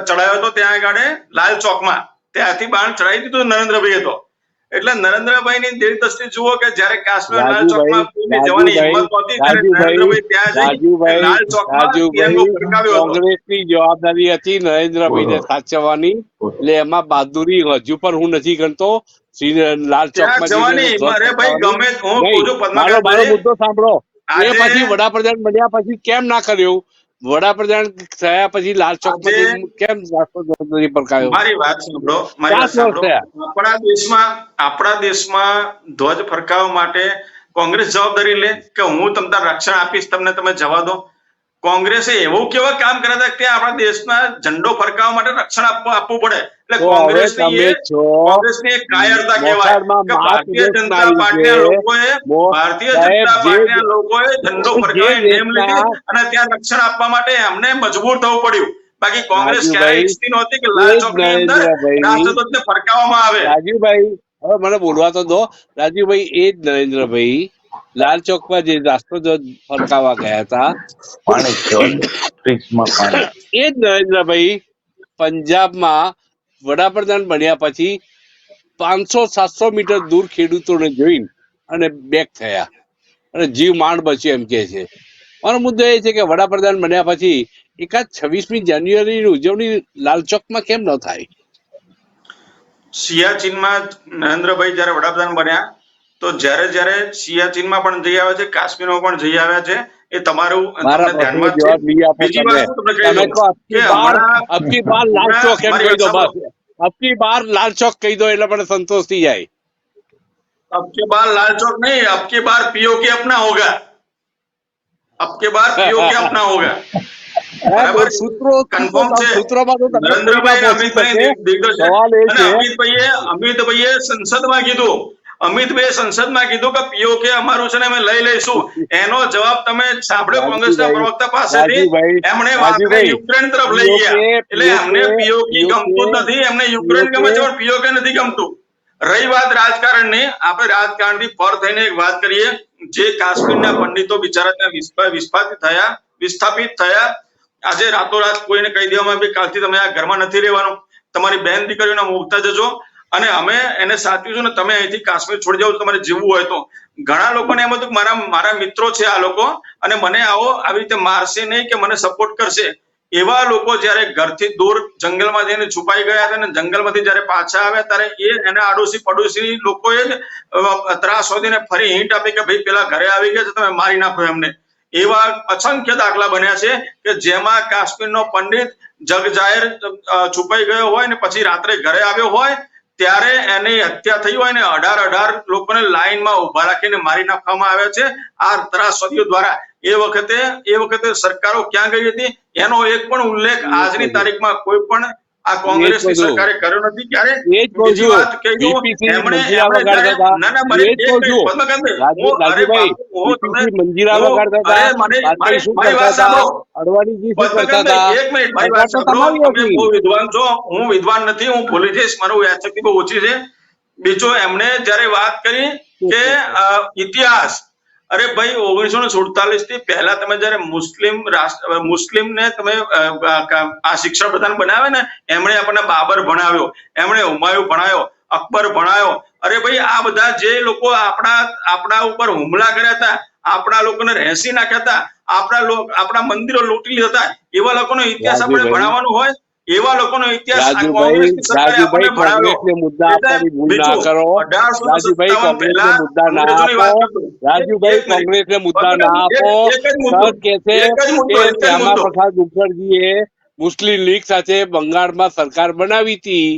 ચડાવ્યો હતો ત્યાં આગળ લાલ ચોકમાં, ત્યાંથી બાણ ચડાવી દીધું નરેન્દ્રભાઈએ તો. એટલે નરેન્દ્રભાઈની દિલદસ્તી જુઓ કે જ્યારે કાશ્મીર લાલ ચોકમાં જવાની હિંમત નહોતી ત્યારે નરેન્દ્રભાઈ ત્યાં જઈ લાલ ચોકમાં તિરંગો ફરકાવ્યો હતો. કોંગ્રેસની જવાબદારી હતી નરેન્દ્રભાઈને સાચવવાની, એટલે એમાં બહાદુરી હજુ પણ હું નથી ગણતો. લાલ ચોકમાં મારો મુદ્દો સાંભળો. એ પછી વડાપ્રધાન બન્યા પછી કેમ ના કર્યું? વડાપ્રધાન થયા પછી લાલ ચોકમાં કેમ રાષ્ટ્રધ્વજ ફરકાવ્યો? મારી વાત સાંભળો. આપણા દેશમાં ધ્વજ ફરકાવવા માટે કોંગ્રેસ જવાબદારી લે કે હું તમને રક્ષણ આપીશ, તમને તમે જવા દો? કોંગ્રેસે એવું કેવા કામ કર્યા હતા કે આપણા દેશના ઝંડો ફરકાવવા માટે રક્ષણ આપવું પડે? એટલે કોંગ્રેસની એક કાયરતા કહેવાય કે ભારતીય જનતા પાર્ટીના લોકોએ ઝંડો ફરકાવી નેમ લીધી અને ત્યાં રક્ષણ આપવા માટે એમને મજબૂર થવું પડ્યું. બાકી કોંગ્રેસ ક્યારેય ઈચ્છતી નહોતી કે લાલ ચોકની અંદર રાષ્ટ્રધ્વજને ફરકાવવામાં આવે. રાજુભાઈ, હવે મને બોલવા તો દો. રાજુભાઈ, એ જ નરેન્દ્રભાઈ લાલ ચોકમાં જે રાષ્ટ્રધ્વજ ફરકાવવા ગયા હતા, એ જ નરેન્દ્રભાઈ પંજાબમાં વડાપ્રધાન બન્યા પછી 500-700 મીટર દૂર ખેડૂતોને જોઈને અને બેક થયા અને જીવ માંડ બચ્યો એમ કે છે. મારો મુદ્દો એ છે કે વડાપ્રધાન બન્યા પછી એકાદ 26મી જાન્યુઆરીની ઉજવણી લાલ ચોકમાં કેમ ન થાય? સિયાચીનમાં નરેન્દ્રભાઈ જયારે વડાપ્રધાન બન્યા તો જ્યારે સિયાચીનમાં પણ જઈ આવ્યા છે, કાશ્મીરમાં પણ જઈ આવ્યા છે. એ તમારું ધ્યાનમાં છે. બીજી વાત તમને કહી દઉં કે અબકી બાર લાલ ચોક એમ કહી દો, બસ અબકી બાર લાલ ચોક કહી દો એટલે મને સંતોષ થઈ જાય. અબકી બાર લાલ ચોક નહીં, અબકી બાર પીઓકે अपना होगा, અબકી બાર પીઓકે अपना होगा. અમિતભાઈએ સંસદમાં કીધું કે પીઓકે અમારું છે ને અમે લઈ લઈશું. એનો જવાબ તમે સાંભળ્યો કોંગ્રેસના પ્રવક્તા પાસેથી? એમણે વાતને યુક્રેન તરફ લઈ ગયા. એટલે એમને પીઓકે ગમતું જ નથી, એમને યુક્રેન ગમે છે પણ પીઓકે નથી ગમતું. રહી વાત રાજકારણની, આપણે રાજકારણથી પર થઈને એક વાત કરીએ. જે કાશ્મીરના પંડિતો બિચારા વિસ્થાપિત થયા, આજે રાતોરાત કોઈને કહી દેવામાં કે કાલથી તમે આ ઘરમાં નથી રહેવાનું, તમારી બહેન દીકરીઓને મુકતા જજો અને અમે એને સાચવીશું ને તમે અહીંથી કાશ્મીર છોડી જાવ તમારે જીવવું હોય તો. ઘણા લોકોને એમ હતું કે મારા મિત્રો છે આ લોકો અને મને આવી રીતે મારશે નહીં કે મને સપોર્ટ કરશે, એવા લોકો જ્યારે ઘરથી દૂર જંગલમાં જઈને છુપાઈ ગયા હતા અને જંગલમાંથી જ્યારે પાછા આવ્યા ત્યારે એના આડોશી પડોશી લોકોએ જ ત્રાસ શોધીને ફરી હિંટ આપી કે ભાઈ પેલા ઘરે આવી ગયા છે, તમે મારી નાખો એમને. એવા અસંખ્ય દાખલા બન્યા છે કે જેમાં કાશ્મીરનો પંડિત જગજાહેર છુપાઈ ગયો હોય ને પછી રાત્રે ઘરે આવ્યો હોય ત્યારે એની હત્યા થઈ હોય ને 18 લોકોને લાઈનમાં ઉભા રાખીને મારી નાખવામાં આવ્યા છે આ ત્રાસવાદીઓ દ્વારા. એ વખતે સરકારો ક્યાં ગઈ હતી એનો એક પણ ઉલ્લેખ આજની તારીખમાં કોઈ પણ આ કોંગ્રેસની સરકારે કર્યો નથી. ક્યારે બીજી વાત કહી દઉં, એમણે ના ના મને એક મિનિટ પદ્મકાંતભાઈ, હું અરે બાપુ હું તમને અરે મને મારી વાત સાંભળો પદ્મકાંતભાઈ, એક મિનિટ મારી વાત સાંભળો. તમે બહુ વિદ્વાન છો, હું વિદ્વાન નથી, હું ભૂલી જઈશ, મારું યાદશક્તિ બહુ ઓછી છે. બીજું એમણે જ્યારે વાત કરી કે ઇતિહાસ, અરે ભાઈ 1947 થી પહેલા તમે જયારે મુસ્લિમને તમે આ શિક્ષણ પ્રધાન બનાવે ને, એમણે આપણને બાબર ભણાવ્યો, એમણે હુમાયુ ભણાયો, અકબર ભણાયો. અરે ભાઈ આ બધા જે લોકો આપણા ઉપર હુમલા કર્યા હતા, આપણા લોકોને રહેસી નાખ્યા હતા, આપણા મંદિરો લૂંટી લીધા હતા, એવા લોકોનો ઇતિહાસ આપણે ભણાવવાનો હોય, એવા લોકોનો ઇતિહાસ કોંગ્રેસની સરકારે આપણને ભણાવ્યો. રાજુભાઈ કોંગ્રેસને મુદ્દા ના આપો. કે છે કે શ્યામા પ્રસાદ મુખર્જીએ મુસ્લિમ લીગ સાથે બંગાળમાં સરકાર બનાવી હતી,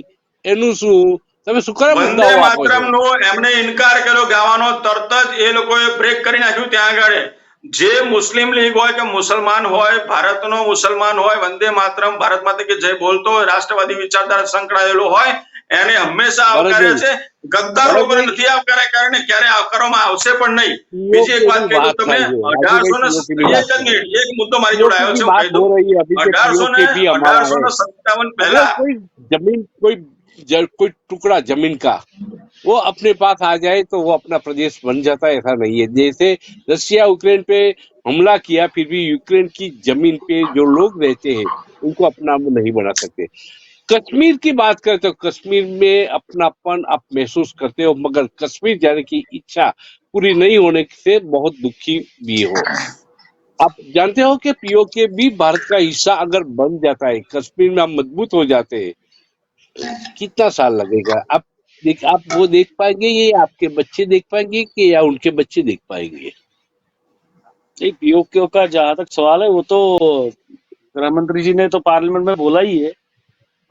એનું શું? તમે શું કરે વંદે માતરમનો એમણે ઇનકાર કર્યો ગાવાનો, તરત જ એ લોકોએ બ્રેક કરી નાખ્યું. ત્યાં આગળ જે મુસ્લિમ લીગ હોય કે મુસલમાન હોય, ભારતનો મુસલમાન હોય, વંદે માતરમ ભારત માતા કી જય બોલતો હોય, રાષ્ટ્રવાદી વિચારધારા સંકળાયેલો હોય, એને હંમેશા આવકાર્યા છે. ગદ્દાર લોકોને નથી આવકાર્યા, કારણે ક્યારે આવકારવામાં આવશે પણ નહીં. બીજી એક વાત કહી દઉં તમને, 1800 એક મુદ્દો મારી જોડે આવ્યો છે, હું કહી દઉં. 1857 પહેલા जमीन कोई टुकड़ा जमीन का वो अपने पास आ जाए तो वो अपना प्रदेश बन जाता है, ऐसा नहीं है. जैसे रशिया यूक्रेन पे हमला किया, फिर भी यूक्रेन की जमीन पे जो लोग रहते हैं उनको अपना नहीं बना सकते. कश्मीर की बात करें तो कश्मीर में अपनापन आप महसूस करते हो, मगर कश्मीर जाने की इच्छा पूरी नहीं होने से बहुत दुखी भी हो. आप जानते हो कि पीओके भी भारत का हिस्सा अगर बन जाता है, कश्मीर में आप मजबूत हो जाते हैं, कितना साल लगेगा? आप वो देख पाएंगे, ये आपके बच्चे देख पाएंगे कि या उनके बच्चे देख पाएंगे? पीओके का जहां तक सवाल है, वो तो गृह मंत्री जी ने तो पार्लियामेंट में बोला ही है.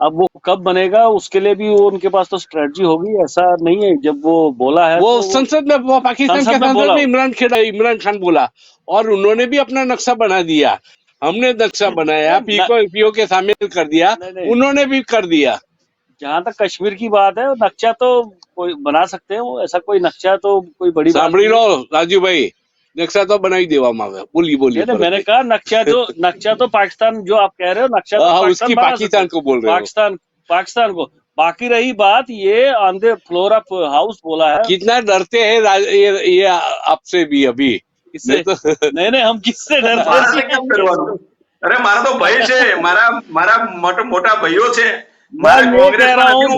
अब वो कब बनेगा उसके लिए भी वो उनके पास तो स्ट्रेटजी होगी. ऐसा नहीं है, जब वो बोला है वो तो संसद में, वो पाकिस्तान के संसद में इमरान खान बोला और उन्होंने भी अपना नक्शा बना दिया. हमने नक्शा बनाया, पीओके शामिल कर दिया, उन्होंने भी कर दिया. जहां तक कश्मीर की बात है, नक्शा तो कोई बना सकते हैं, वो ऐसा कोई नक्शा तो कोई बड़ी बात સાંભળી લો રાજુભાઈ, नक्शा तो बनाई देવામાં આવે. बोलिए. मैंने कहा नक्शा तो पाकिस्तान, जो आप कह रहे हो नक्शा तो उसकी पाकिस्तान को बोल रहे हो. पाकिस्तान को. बाकी रही बात, ये on the floor of house बोला है. कितना डरते हैं ये आपसे भी अभी. इससे नहीं हम किससे डरते हैं? અરે મારા તો ભાઈ છે, મારા મોટા ભાઈઓ છે. मैं ये कह रहा हूँ,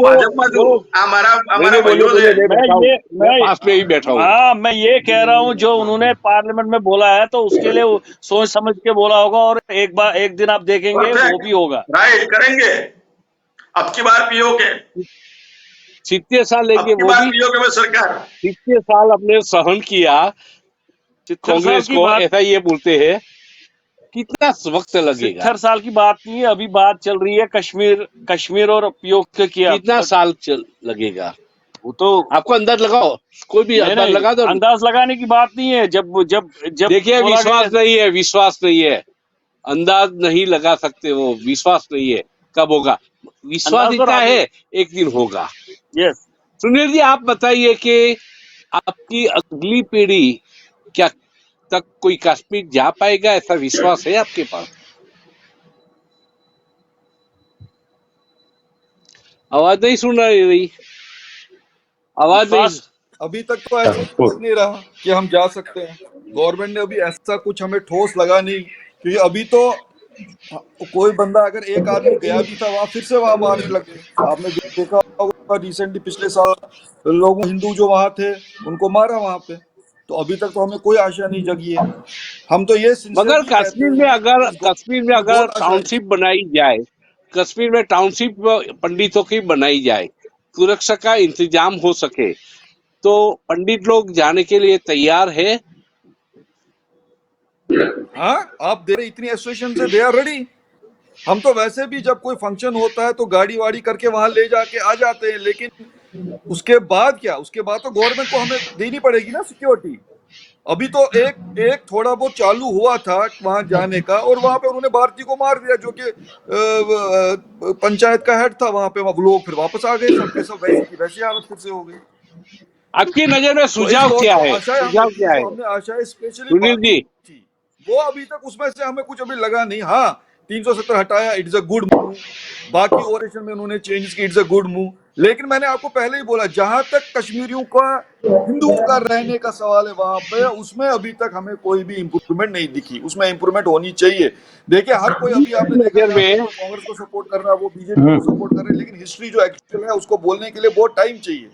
मैं ये कह रहा हूँ जो उन्होंने पार्लियामेंट में बोला है तो उसके लिए सोच समझ के बोला होगा, और एक दिन आप देखेंगे वो भी होगा. राइट, करेंगे. अब की बार पीओके 70 साल लेके वो भी पीओके में सरकार 70 साल हमने सहन किया कांग्रेस को, ऐसा ये बोलते हैं. कितना वक्त लगेगा? 70 साल की बात नहीं है, अभी बात चल रही है कश्मीर और पीओके की. कितना साल लगेगा? वो तो आपको अंदाज लगाओ, कोई भी अंदाज लगा दो. अंदाज लगाने की बात नहीं है. जब देखिए, विश्वास नहीं है, अंदाज नहीं लगा सकते, वो विश्वास नहीं है. कब होगा? विश्वास इतना है, एक दिन होगा. यस. सुनील जी, आप बताइए कि आपकी अगली पीढ़ी क्या तक कोई कश्मीर जा पाएगा, ऐसा विश्वास है आपके पास? आवाज नहीं सुन रही. आवाज नहीं. अभी तक तो ऐसा कुछ नहीं रहा कि हम जा सकते हैं. गवर्नमेंट ने अभी ऐसा कुछ हमें ठोस लगा नहीं, क्योंकि अभी तो कोई बंदा अगर एक आदमी गया भी था वहां, फिर से वहां मारने लगे. आपने देखा होगा रिसेंटली, पिछले साल लोग हिंदू जो वहां थे उनको मारा वहां पे. तो अभी तक तो हमें कोई आशा नहीं जगी है। हम तो ये मगर सिंसियरली कहते हैं कि इस कश्मीर में गवर्नमेंट अगर बहुत आशा है। टाउनशिप बनाई जाए, कश्मीर में टाउनशिप पंडितों की बनाई जाए, सुरक्षा का इंतजाम हो सके, तो पंडित लोग जाने के लिए तैयार है। हाँ, आप दे रहे इतनी एसोसिएशन से, दे आर रेडी। हम तो वैसे भी जब कोई फंक्शन होता है तो गाड़ी वाड़ी करके वहां ले जाके आ जाते हैं, लेकिन उसके बाद क्या, उसके बाद तो गवर्नमेंट को हमें देनी पड़ेगी ना सिक्योरिटी। अभी तो एक एक थोड़ा बहुत चालू हुआ था वहां जाने का, और वहां पे उन्होंने भारती को मार दिया, जो कि पंचायत का हेड था वहां पे। वो लोग फिर वापस आ गए, सबके सब वैसी की वैसी हालत फिर से हो गई। आपकी नजर में तो इस सुझाव बार क्या जो है, आशाएं हमें सुझाव थी, क्या जो है हमने आशाएं स्पेशली सुनील बांधी जी? थी, वो अभी तक उसमें से हमें कुछ अभी लगा नहीं। हाँ, 370 हटाया, इट्स अ गुड मूव। बाकी ओरेशन में उन्होंने चेंजेस की, इट्स अ गुड मूव। लेकिन मैंने आपको पहले ही बोला, जहां तक कश्मीरियों का, हिंदुओं का रहने का सवाल है वहां पे, उसमें अभी तक हमें कोई भी इंप्रूवमेंट नहीं दिखी। उसमें इंप्रूवमेंट होनी चाहिए। देखिए, हर कोई, अभी आपने देखा नजर यहाँ पे में कोई कांग्रेस को सपोर्ट कर रहा है, वो बीजेपी को सपोर्ट कर रहे हैं, लेकिन हिस्ट्री जो एक्चुअल है उसको बोलने के लिए बहुत टाइम चाहिए।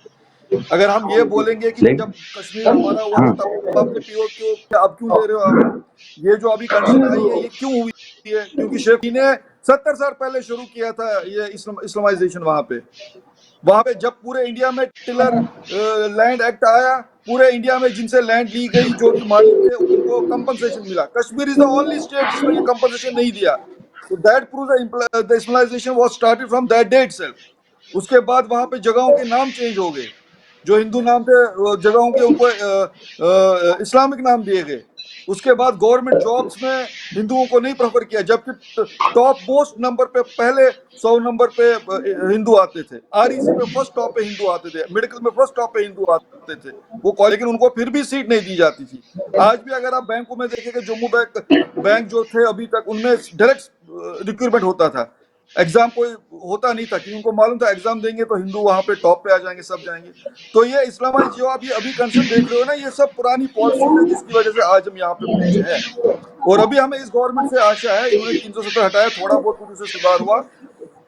अगर हम ये बोलेंगे कि जब कश्मीर हमारा हुआ था तब आपने पीओके अब क्यों ले रहे हो आप, ये जो अभी कंडीशन आई है ये क्यों हुई है, क्योंकि शेख ने 70 साल पहले शुरू किया था ये इस्लामाइजेशन। वहां पे जब पूरे इंडिया में टिलर लैंड एक्ट आया, पूरे इंडिया में जिनसे लैंड ली गई, जो भी मालिक थे, उनको कंपनसेशन मिला। Kashmir is the only state जिसने ये कंपनसेशन नहीं दिया। तो that proves the Islamisation was started from that day itself. उसके बाद वहां पे जगहों के नाम चेंज हो गए, जो हिंदू नाम थे वो जगहों के उनको इस्लामिक नाम दिए गए। उसके बाद गवर्नमेंट जॉब्स में हिंदुओं को नहीं प्रेफर किया, जबकि टॉप मोस्ट नंबर पे, पहले 100 नंबर पे हिंदू आते थे। आरईसी में फर्स्ट टॉप पे हिंदू आते थे, मेडिकल में फर्स्ट टॉप पे हिंदू आते थे वो कॉलेज, लेकिन उनको फिर भी सीट नहीं दी जाती थी। आज भी अगर आप बैंकों में देखेंगे, जम्मू बैंक जो थे अभी तक, उनमें डायरेक्ट रिक्रूटमेंट होता था। एग्जाम कोई होता नहीं था, क्योंकि उनको मालूम था एग्जाम देंगे तो हिंदू वहां पे टॉप पे आ जाएंगे, सब जाएंगे। तो ये इस्लामाइज जो आप ये अभी कंसर्न देख रहे हो ना, ये सब पुरानी पॉलिसीज है जिसकी वजह से आज हम यहाँ पे पहुंचे हैं। और अभी हमें इस गवर्नमेंट से आशा है, इन्होंने 370 हटाया, थोड़ा बहुत कुछ उससे सुधार हुआ,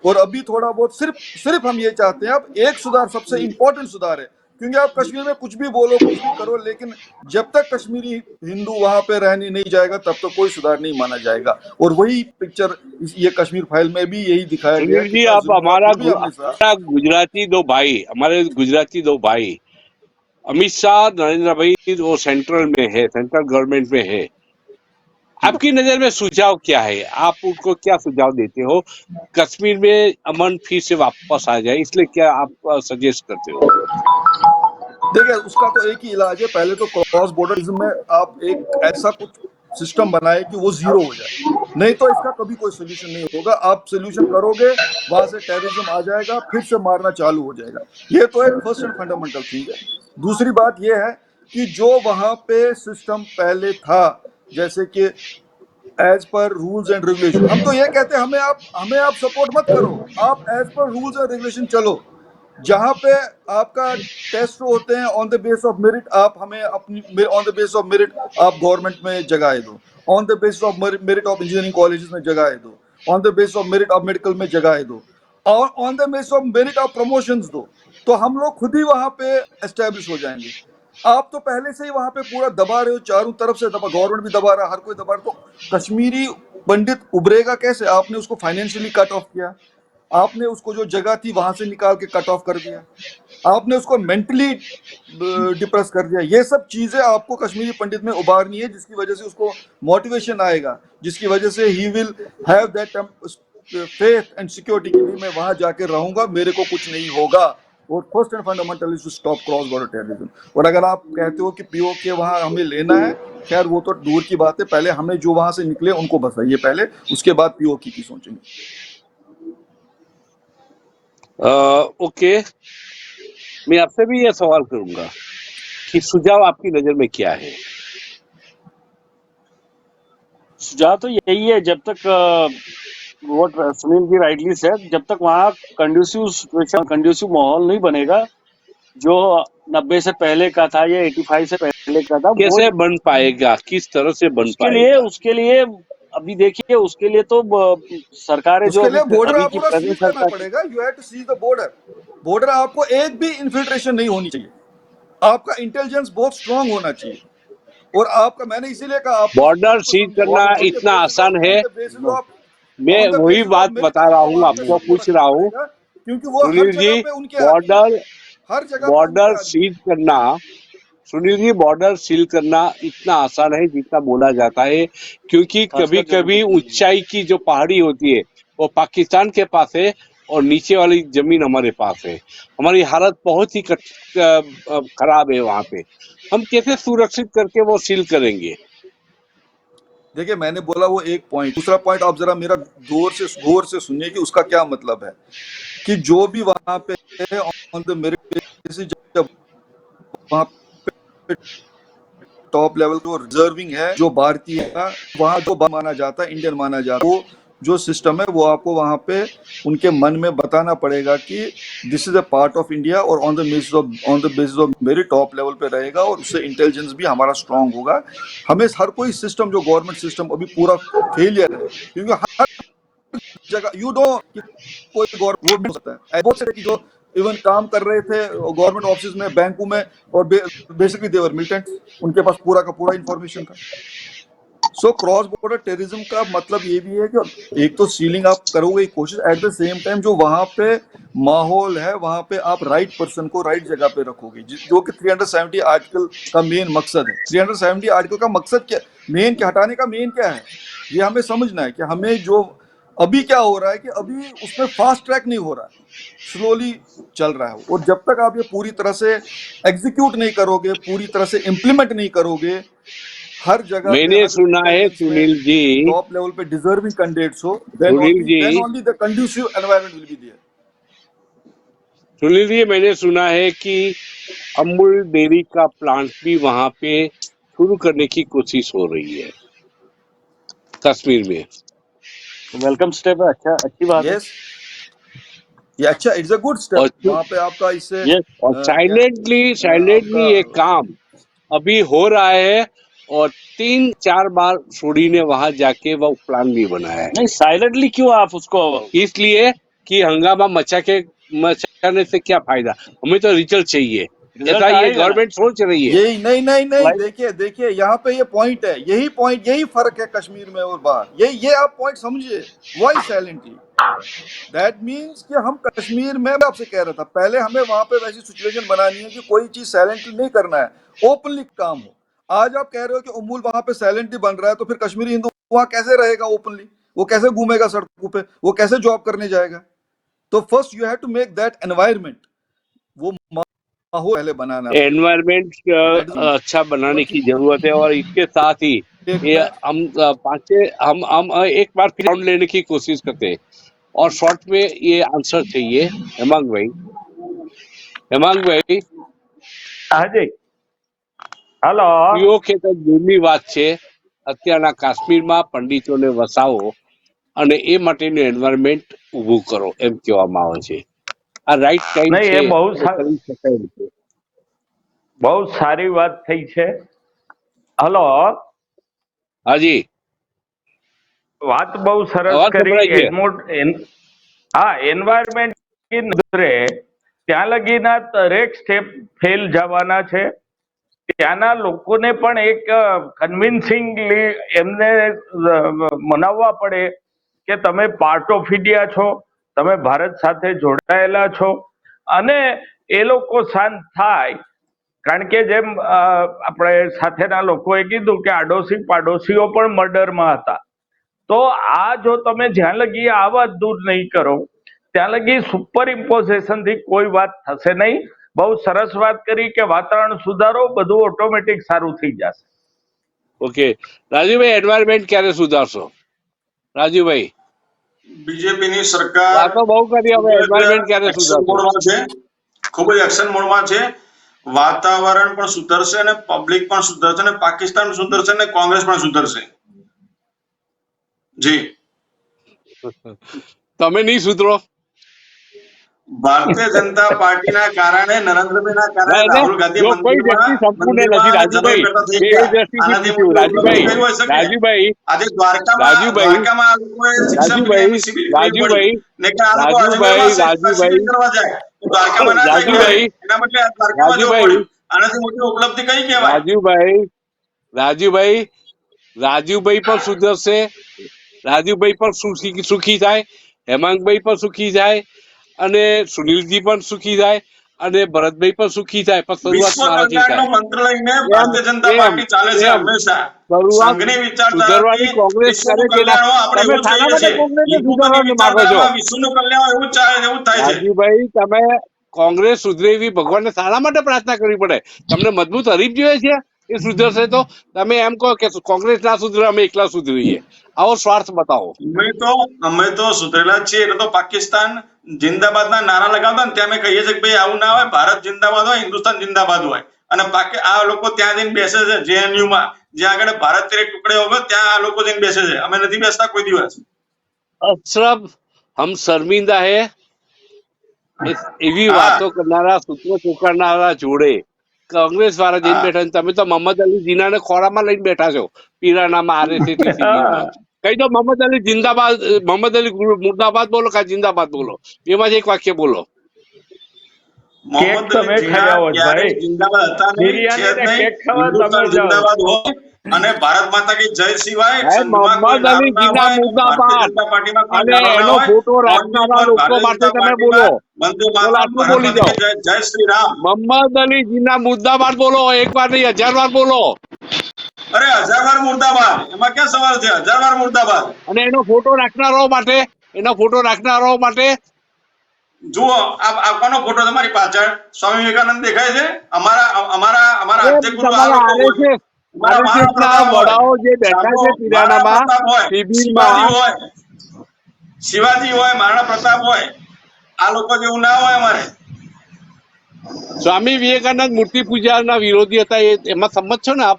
और अभी थोड़ा बहुत सिर्फ सिर्फ हम ये चाहते हैं, अब एक सुधार, सबसे इंपॉर्टेंट सुधार है। क्योंकि आप कश्मीर में कुछ भी बोलो, कुछ भी करो, लेकिन जब तक कश्मीरी हिंदू वहां पे रहने नहीं जाएगा, तब तक कोई सुधार नहीं माना जाएगा। और वही पिक्चर ये कश्मीर फाइल में भी यही दिखाया गया है, सुनील जी, कितना आप जुल्म हुआ, फिर भी हमने साथ। हमारा गुजराती दो भाई, हमारे गुजराती दो भाई अमित शाह, नरेंद्र भाई, वो सेंट्रल में है, सेंट्रल गवर्नमेंट में है। आपकी नजर में सुझाव क्या है? आप उनको क्या सुझाव देते हो? कश्मीर में अमन फिर से वापस आ जाए, इसलिए क्या आप सजेस्ट करते हो? देखिए, उसका तो एक ही इलाज है। पहले तो क्रॉस बॉर्डरिज्म में आप एक ऐसा कुछ सिस्टम बनाए कि वो जीरो हो जाए, नहीं तो इसका कभी कोई सोल्यूशन नहीं होगा। आप सोल्यूशन करोगे, वहां से टेररिज्म आ जाएगा, फिर से मारना चालू हो जाएगा। ये तो एक फर्स्ट एंड फंडामेंटल थिंग है। दूसरी बात ये है कि जो वहां पे सिस्टम पहले था, जैसे कि as per rules and regulation, हम तो ये कहते हैं हमें आप सपोर्ट मत करो, आप as per rules and regulation चलो। जहां पे आपका टेस्ट होते हैं on the base of merit, आप हमें अपनी on the base of merit आप गवर्नमेंट में जगह दो, on the base of merit of engineering colleges में जगह दो, on the base of merit of medical में जगह दो, और on the base of merit of promotions दो। तो हम लोग खुद ही वहां पे एस्टेब्लिश हो जाएंगे। आप तो पहले से ही वहां पे पूरा दबा रहे हो, चारों तरफ से दबा, गवर्नमेंट भी दबा रहा है, हर कोई दबा रहा है। तो कश्मीरी पंडित उभरेगा कैसे? आपने उसको फाइनेंशियली कट ऑफ किया, आपने उसको जो जगह थी वहां से निकाल के कट ऑफ कर दिया, आपने उसको मेंटली डिप्रेस कर दिया। ये सब चीजें आपको कश्मीरी पंडित में उभारनी है, जिसकी वजह से उसको मोटिवेशन आएगा, जिसकी वजह से he will have that faith and security कि नहीं, मैं वहां जाके रहूंगा, मेरे को कुछ नहीं होगा। और first and fundamental is to stop cross border terrorism. और अगर आप कहते हो कि पीओके वहां हमें लेना है, खैर वो तो दूर की बात है, पहले हमें जो वहां से निकले उनको बसाइए पहले, उसके बाद पीओके की सोचेंगे। ओके, मैं आपसे भी ये सवाल करूंगा कि सुझाव आपकी नजर में क्या है? सुझाव तो यही है, जब तक वो सुनील जी राइटली सेड, जब तक वहाँ कंड्यूसिव सिचुएशन, कंड्यूसिव माहौल नहीं बनेगा, जो 90 से पहले का था या 85 से पहले का था, वो कैसे बन पाएगा, किस तरह से बन उसके लिए अभी देखिए, उसके लिए तो सरकारें जो उसके लिए बॉर्डर अभी की आपको सील प्रेजेंट करना सरकार, पड़ेगा। You have to seal the border. Border आपको एक भी इन्फिल्ट्रेशन नहीं होनी चाहिए, आपका इंटेलिजेंस बहुत स्ट्रांग होना चाहिए। और आपका मैंने इसीलिए कहा आप बॉर्डर उसको सीज करना ऑन द इतना बेसिस आसान ऑफ है। ऑन द बेसिस ऑफ मैं ऑन द वही बेसिस ऑफ बात मेरिट बता रहा आपको हूँ, वहां पे आपको सबको पूछ रखना रहा हूँ पड़ेगा, क्योंकि वो हर सुनील जी। जगह पे उनके आदमी है, हर जगह पे उनके बॉर्डर आदमी सील करना, सुनील जी, बॉर्डर सील करना इतना आसान है जितना बोला जाता है, क्योंकि कभी कभी ऊंचाई की जो पहाड़ी होती है वो पाकिस्तान के पास है और नीचे वाली जमीन हमारे पास है। हमारी हालत बहुत ही खराब है वहां पे। हम कैसे सुरक्षित करके वो सील करेंगे? देखिए मैंने बोला वो एक पॉइंट, दूसरा पॉइंट आप जरा मेरा गौर से सुनिए कि उसका क्या मतलब है, कि जो भी वहां पे ऑन द मेरिट बेसिस जब वहां पे टॉप लेवल जो रिजर्विंग है, जो भारतीय है, वहां जो माना जाता है, इंडियन माना जाता है, वो जो सिस्टम है वो आपको वहां पे उनके मन में बताना पड़ेगा कि this is a part of India, और ऑन द बेसिस ऑफ मेरी टॉप लेवल पे रहेगा, और उससे इंटेलिजेंस भी हमारा स्ट्रांग होगा। हमें हर कोई सिस्टम जो गवर्नमेंट सिस्टम अभी पूरा फेलियर है, क्योंकि हर जगह यू डो कोई गवर्नमेंट वो भी हो सकता है, बहुत सारे कि जो इवन काम कर रहे थे गवर्नमेंट ऑफिस में, बैंकों में, और बेसिकली देवर मिलिटेंट, उनके पास पूरा का पूरा इंफॉर्मेशन था। सो क्रॉस बॉर्डर टेररिज्म का मतलब ये भी है कि एक तो सीलिंग आप करोगे कोशिश, एट द सेम टाइम जो वहां पे माहौल है वहां पे आप राइट पर्सन को राइट जगह पे रखोगे, जो कि 370 आर्टिकल का मेन मकसद है। 370 आर्टिकल का मकसद क्या, मेन क्या हटाने का मेन क्या है, ये हमें समझना है कि हमें जो अभी क्या हो रहा है कि अभी उसमें फास्ट ट्रैक नहीं हो रहा है, स्लोली चल रहा है, और जब तक आप ये पूरी तरह से एग्जीक्यूट नहीं करोगे, पूरी तरह से इंप्लीमेंट नहीं करोगे, हर जगह पे मैंने हर सुना है इंटेलिजेंस में सुनील जी, टॉप लेवल पे डिजर्विंग कैंडिडेट्स हो, Sunil ji, then only the conducive environment will be there. Sunil ji, मैंने सुना है कि अमूल डेयरी का प्लांट भी वहां पे शुरू करने की कोशिश हो रही है कश्मीर में। वेलकम स्टेप है, अच्छा, अच्छी बात है। यस, ये अच्छा, इट्स अ गुड और स्टेप, वहां पे आपका इससे यस। और साइलेंटली आपका ये काम अभी हो रहा है, और 3-4 बार सोडी ने वहां जाके वो प्लान भी बनाया नहीं, है, साइलेंटली क्यों आप उसको, इसलिए कि हंगामा मचाने से क्या फायदा, हमें तो रिजल्ट चाहिए, ऐसा रिजल्ट ये आएगा ना। गवर्नमेंट सोच रही है। यही नहीं नहीं नहीं, लाइक, देखिए यहाँ पे ये पॉइंट है, यही पॉइंट, यही फर्क है कश्मीर में और बाहर, ये आप पॉइंट समझिए, वाई साइलेंटली, दैट मीन्स कि हम कश्मीर में, मैं आपसे कह रहा था पहले, हमें वहां पे वैसी सिचुएशन बनानी है कि कोई चीज साइलेंटली नहीं करना है, ओपनली काम हो। आज आप कह रहे हो कि अमूल वहां पे साइलेंटली बन रहा है, तो फिर कश्मीरी हिंदू वहां कैसे रहेगा ओपनली, वो कैसे घूमेगा सड़कों पे, वो कैसे जॉब करने जाएगा? तो first you have to make that environment, वो माहौल पहले बनाना पड़ेगा, एनवायरमेंट दैट इज अच्छा बनाने क्योंकि की जरूरत है, और इसके साथ ही एक ये में हम एक बार फिर राउंड लेने की कोशिश करते हैं, और शॉर्ट में ये आंसर चाहिए। हेमांग भाई, હાજી હલો પીઓ કે તો દૂરની વાત છે, અત્યારના કાશ્મીરમાં પંડિતોને વસાવો અને એ માટેનું એન્વાયરમેન્ટ ઊભું કરો એમ કહેવામાં આવે છે। આ રાઈટ ટાઈમ નહીં છે એ અને કરી શકાય એમ છે। બહુ સારી વાત થઈ છે। હલો, હાજી, વાત બહુ સરસ અવાજ કરી। સંભળાય છે? હા, એન્વાયરમેન્ટ નજરે ત્યાં લગીના દરેક સ્ટેપ ફેલ જવાના છે। ત્યાંના લોકોને પણ એક કન્વિન્સિંગલી એમને મનાવવા પડે કે તમે પાર્ટ ઓફ ઇન્ડિયા છો, તમે ભારત સાથે જોડાયેલા છો, અને એ લોકો શાંત થાય। કારણ કે જેમ આપણે સાથેના લોકોએ કીધું કે આડોશી પાડોશીઓ પણ મર્ડરમાં હતા, તો આ જો તમે જ્યાં લગી આ વાત દૂર નહીં કરો ત્યાં લગી સુપર ઇમ્પોઝિશન થી કોઈ વાત થશે નહીં। બહુ સરસ વાત કરી કે વાતાવરણ સુધારો, બધું ઓટોમેટિક સારું થઈ જશે। ઓકે, રાજુભાઈ, એન્વાયરમેન્ટ ક્યારે સુધારશો? રાજુભાઈ, બીજેપીની સરકાર વાતો બહુ કરી, હવે ખૂબ જ એન્વાયરમેન્ટ ક્યારે એક્શન સુધારશો? મોડમાં છે, ખૂબ જ એક્શન મોડમાં છે। વાતાવરણ પણ સુધરશે અને પબ્લિક પણ સુધરશે અને પાકિસ્તાન સુધરશે અને કોંગ્રેસ પણ સુધરશે। જી, તમે નહીં સુધરો? ભારતીય જનતા પાર્ટીના કારણે, નરેન્દ્રભાઈના ના, કારણે એટલે રાહુલ ગાંધી જો કોઈ વ્યક્તિ સંપૂર્ણ નથી, મંદિરમાં જનોઈ રાજુભાઈ, પેટા થઈ મેં એ ગયા। દ્રષ્ટિથી આનાથી પૂછ્યું, મોટી ઉપલબ્ધિ કઈ હોઈ શકે? રાજુભાઈ, આજે દ્વારકામાં રાજુભાઈ, આ લોકોએ શિક્ષણ free Rajubhai, MSc free Rajubhai, પડી ને કે આ લોકો રાજુભાઈ, અજમેરમાં શિબિર કરવા જાય તો દ્વારકામાં ના જાય ઘરે, રાજુભાઈ, એના બદલે આ દ્વારકામાં જવું રાજુભાઈ, પડ્યું। આનાથી મોટી ઉપલબ્ધિ કઈ કહેવાય? રાજુભાઈ, રાજુભાઈ પણ સુધરશે, રાજુભાઈ પણ સુખી થાય, હેમાંગભાઈ પણ સુખી થાય, અને સુનિલજી પણ સુખી થાય, અને ભરતભાઈ પણ સુખી થાય, પણ શરૂઆત વિશ્વ મારાથી કલ્યાણનો થાય. મંત્ર લઈને એમ ભારતીય જનતા એમ પાર્ટી ચાલે છે એમ હંમેશા. શરૂઆત સંઘની સુધારવાની વિચારધારાથી કોંગ્રેસ વિશ્વનું કરે છે. કલ્યાણ હોય આપણે તમે એવું શાના જોઈએ માટે છે. કોંગ્રેસને હિન્દુત્વની સુધારવાનું માંગો છો? વિચારધારામાં વિશ્વનું કલ્યાણ હોય એવું ચાલે છે, એવું થાય છે. રાજુભાઈ, તમે કોંગ્રેસ સુધરે એવી ભગવાનને શાના માટે પ્રાર્થના કરવી પડે? તમને મજબૂત હરીફ જોઈએ છે એ સુધરશે તો? તમે એમ કહો કે કોંગ્રેસ ના સુધરે, અમે એકલા સુધરીએ. આવો સ્વાર્થ બતાવો. અમે તો સુધરેલા જ છીએ. એટલે તો પાકિસ્તાન જિંદાબાદના નારા લગાવતા ને ત્યાં અમે કહીએ છીએ કે ભાઈ આવું ના હોય, ભારત જિંદાબાદ હોય, હિન્દુસ્તાન જિંદાબાદ હોય. અને આ લોકો ત્યાં જઈને બેસે છે JNU માં, જ્યાં આગળ ભારત તેરે ટુકડે હોગા, ત્યાં આ લોકો જઈને બેસે છે. અમે નથી બેસતા કોઈ દિવસ. અશરફ હમ શર્મિંદા હે એવી હા, વાતો કરનારા, સૂત્રો ચોકાડનારા જોડે કોંગ્રેસ વાળા જઈને હા. બેઠા. તમે તો મોહમ્મદ અલી જીનાને ખોરામાં લઈને બેઠા છો, પીરાનામાં RSS શિબિરમાં. કઈ તો મોહમ્મદ અલી જિંદાબાદ, મોહમ્મદ અલી મુર્દાબાદ બોલો કે જિંદાબાદ બોલો, એમાં એક વાક્ય બોલો. કેક મોહમ્મદ તમે અલી જીના ખાઈ આવો છો ક્યારે ભાઈ, જિંદાબાદ હતા નહીં, છે બિરયાની જ ને નહીં. કેક ખાવા તમે હિન્દુસ્તાન જાઓ. જિંદાબાદ હોય અને ભારત માતા કી જય સિવાય સાહેબ, સંઘમાં કોઈ મોહમ્મદ નારો અલી ના જીના હોય, ભારતીય મુર્દાબાદ જનતા પાર્ટીમાં કોઈ અને નારો ના એનો હોય, ફોટો ઓનલી રાખનારા ફોર લોકો ભારતીય માટે જનતા તમે બોલો. પાર્ટીમાં વંદે બોલો, માતરમ, આટલું ભારત બોલી માતા જાઓ. કી જય, જય શ્રી રામ. મોહમ્મદ અલી જીના મુર્દાબાદ બોલો, એક વાર નહીં 1000 વાર બોલો. અરે 1000 વાર મુર્દાબાદ, એમાં ક્યાં સવાલ છે? 1000 વાર મુર્દાબાદ. અને એનો ફોટો રાખનારાઓ માટે, એનો ફોટો રાખનારાઓ માટે જુઓ આ કોનો ફોટો તમારી પાછળ? સ્વામી વિવેકાનંદ દેખાય છે? અમારા એ આદ્ય ગુરુ આ તમારા લોકો હોય. અમારા RSS મહારાણા ના પ્રતાપ હોય, વડાઓ જે બેઠા સાંભળો, છે મહારાણા પિરાણામાં, પ્રતાપ હોય, શિવાજી શિબિરમાં. હોય, શિવાજી હોય, મહારાણા પ્રતાપ હોય. આ લોકો જેવું ના હોય અમારે. સ્વામી વિવેકાનંદ મૂર્તિ પૂજાના વિરોધી હતા, એમાં સંમત છો ને આપ?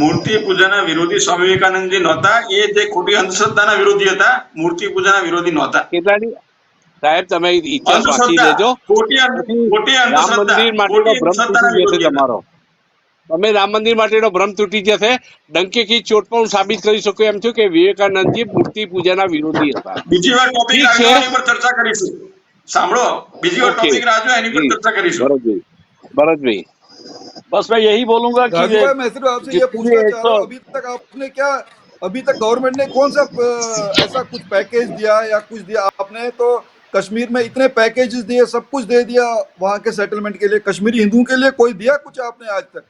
મૂર્તિ પૂજાના વિરોધી સ્વામી વિવેકાનંદજી નહોતા. એ જે ખોટી અંધશ્રદ્ધાના વિરોધી હતા, મૂર્તિ પૂજાના વિરોધી નહોતા. કેટલાની સાહેબ, તમે ઇતિહાસ વાંચી અંધશ્રદ્ધા, લેજો. પછી ખોટી રામ અંધશ્રદ્ધા, મંદિર માટેનો ખોટી ભ્રમ તૂટી અંધશ્રદ્ધાના જશે વિરોધી હતા. તમારો. તમે રામ મંદિર માટેનો ભ્રમ તૂટી જશે. ડંકે કી ચોટ પર હું સાબિત કરી શકું એમ છું કે વિવેકાનંદજી મૂર્તિ પૂજાના વિરોધી હતા. બીજી વાર ટોપિક ઠીક છે, રાખજો, એની પર ચર્ચા કરીશું. સાંભળો, બીજી વાર ઓકે ટોપિક રાખજો, એની પર જી. ચર્ચા કરીશું. ભરતભાઈ बस मैं यही बोलूंगा कि राजू भाई, मैं सिर्फ आपसे ये जितनी भी पूछना चाह रहा हूँ, 100 अभी तक गवर्नमेंट ने कौन सा ऐसा कुछ पैकेज दिया या कुछ दिया? आपने तो कश्मीर में इतने पैकेजेस दिए, सब कुछ दे दिया वहां के सेटलमेंट के लिए, कश्मीरी हिंदुओं के लिए कोई दिया कुछ आपने आज तक?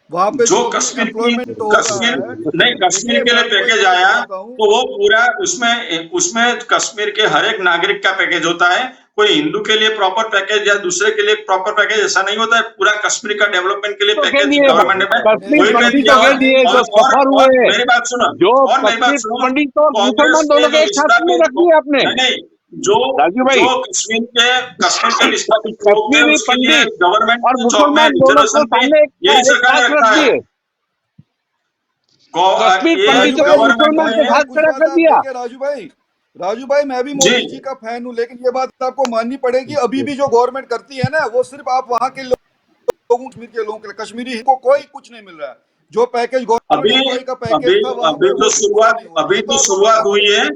वहां पे जो जो भी कश्मीर की एम्प्लॉयमेंट हो कश्मीर रहा है, नहीं, कश्मीर देखिए के मैं लिए आपको एक पैकेज बात आया बताता हूँ। तो वो पूरा उसमें उसमें कश्मीर के हर एक नागरिक का पैकेज होता है। कोई हिंदू के लिए प्रॉपर पैकेज या दूसरे के लिए प्रॉपर पैकेज ऐसा नहीं होता है। पूरा कश्मीर का डेवलपमेंट के लिए तो कह पैकेज दिए गवर्नमेंट ने कश्मीर वही पंडित दिया तो हुआ कह है। दिए जो सफर और हुए, मेरी बात सुनो, जो और मेरी बात कश्मीर सुनो, पंडित और कांग्रेस मुसलमान के दोनों जो के एक साथ में विस्थापित रख दिए आपने। नहीं, जो राजू भाई, जो कश्मीर के विस्थापित लोग थे कश्मीरी उसके लिए पंडित गवर्नमेंट और जॉब में मुसलमान दोनों को रिजर्वेशन पे सामने यही एक सरकार ने साथ रख रखा है। दिए। कश्मीर ये राजू पंडितों भाई, को गवर्नमेंट मुसलमान के ने साथ कुछ खड़ा बात कर आप दिया। देखिए राजू भाई, मैं भी जी मोदी जी का फैन हूँ, लेकिन ये बात आपको माननी पड़ेगी, अभी भी जो गवर्नमेंट करती है ना, वो सिर्फ आप वहां के लोगों, कश्मीर के लोगों के लिए, कश्मीरी को कोई कुछ नहीं मिल रहा है। जो पैकेज गवर्नमेंट अभी एम्प्लॉय का अभी पैकेज था वहां अभी पे, तो वो भी पूरा नहीं हो रहा। अभी ये तो तो आपको शुरुआत मानना हुई पड़ेगा। है।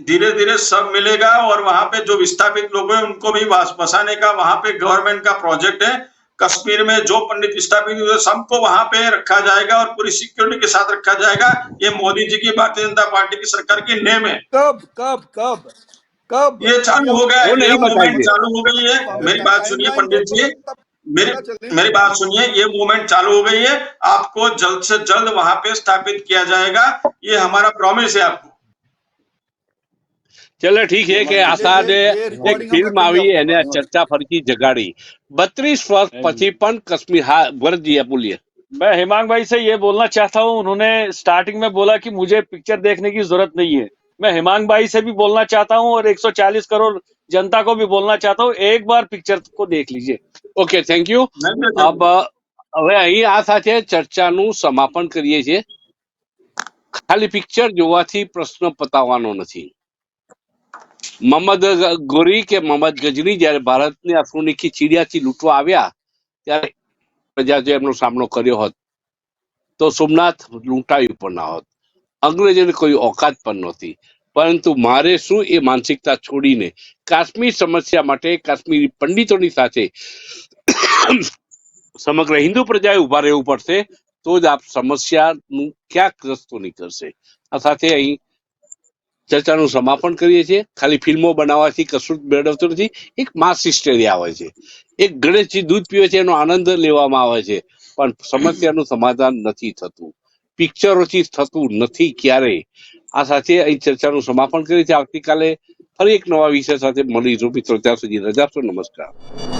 धीरे धीरे सब मिलेगा और वहां पे जो विस्थापित लोग हैं उनको भी बसाने का वहां पे गवर्नमेंट का प्रोजेक्ट है। कश्मीर में जो पंडित विस्थापित हुए सबको वहां पे रखा जाएगा और पूरी सिक्योरिटी के साथ रखा जाएगा। ये मोदी जी की भारतीय जनता पार्टी की सरकार की नेम है। कब कब कब कब ये चालू हो गया है, वो ये नहीं मूवमेंट बताएंगे। चालू हो गई है। हमें मेरी बात सुनिए टाइमलाइन दो पंडित जी, तब मेरी पता चले। मेरी बात सुनिए, ये मूवमेंट चालू हो गई है। आपको जल्द से जल्द वहां पे स्थापित किया जाएगा, ये हमारा प्रॉमिस है आपको। चलो ठीक है कि आसाने ये एक रिकॉर्डिंग हम ફિલ્મ रखेंगे આવી अपने એને पास। ચર્ચા ફરીથી જગાડી 32 વર્ષ પછી પણ કશ્મીર। હા ભરતજી आप बोलिए। मैं हेमांग भाई से ये बोलना चाहता हूँ, उन्होंने स्टार्टिंग में बोला कि मुझे पिक्चर देखने की जरूरत नहीं है। मैं हेमांग भाई से भी बोलना चाहता हूँ और 140 करोड़ जनता को भी बोलना चाहता हूँ, एक बार पिक्चर को देख लीजिए। Okay, thank you. अब હવે અહીં આ સાથે ચર્ચાનું સમાપન કરીએ છીએ। ખાલી પિક્ચર જોવાથી પ્રશ્ન પતાવવાનો નથી। મોહમ્મદ ગોરી કે મોહમ્મદ ગજની જ્યારે ભારતની અફ્રીકી ચીડિયાથી લૂંટવા આવ્યા ત્યારે પ્રજા જો એમનો સામનો કર્યો હોત તો સોમનાથ લૂંટાયું પણ ના હોત। અંગ્રેજોને કોઈ औकात પણ નહોતી। પરંતુ મારે શું એ માનસિકતા છોડીને કાશ્મીર સમસ્યા માટે કાશ્મીરી પંડિતોની સાથે સમગ્ર હિન્દુ પ્રજાએ ઉભા રહેવું પડશે, તો જ આ સમસ્યાનું ક્યાંક રસ્તો નીકળશે. આ સાથે અહીં ચર્ચાનું સમાપન કરીએ છીએ. ખાલી ફિલ્મો બનાવવાથી કશું જ મેળવતું નથી. એક માસ હિસ્ટેરિયા આવે છે, એક ગણેશજી દૂધ પીવે છે એનો આનંદ લેવામાં આવે છે, પણ સમસ્યાનું સમાધાન નથી થતું, પિક્ચરોથી થતું નથી ક્યારેય. આ સાથે અહીં ચર્ચાનું સમાપન કરીએ છીએ. આવતીકાલે ફરી એક નવા વિષય સાથે મળીશું મિત્રો. ત્યાં સુધી રજા આપશો. નમસ્કાર.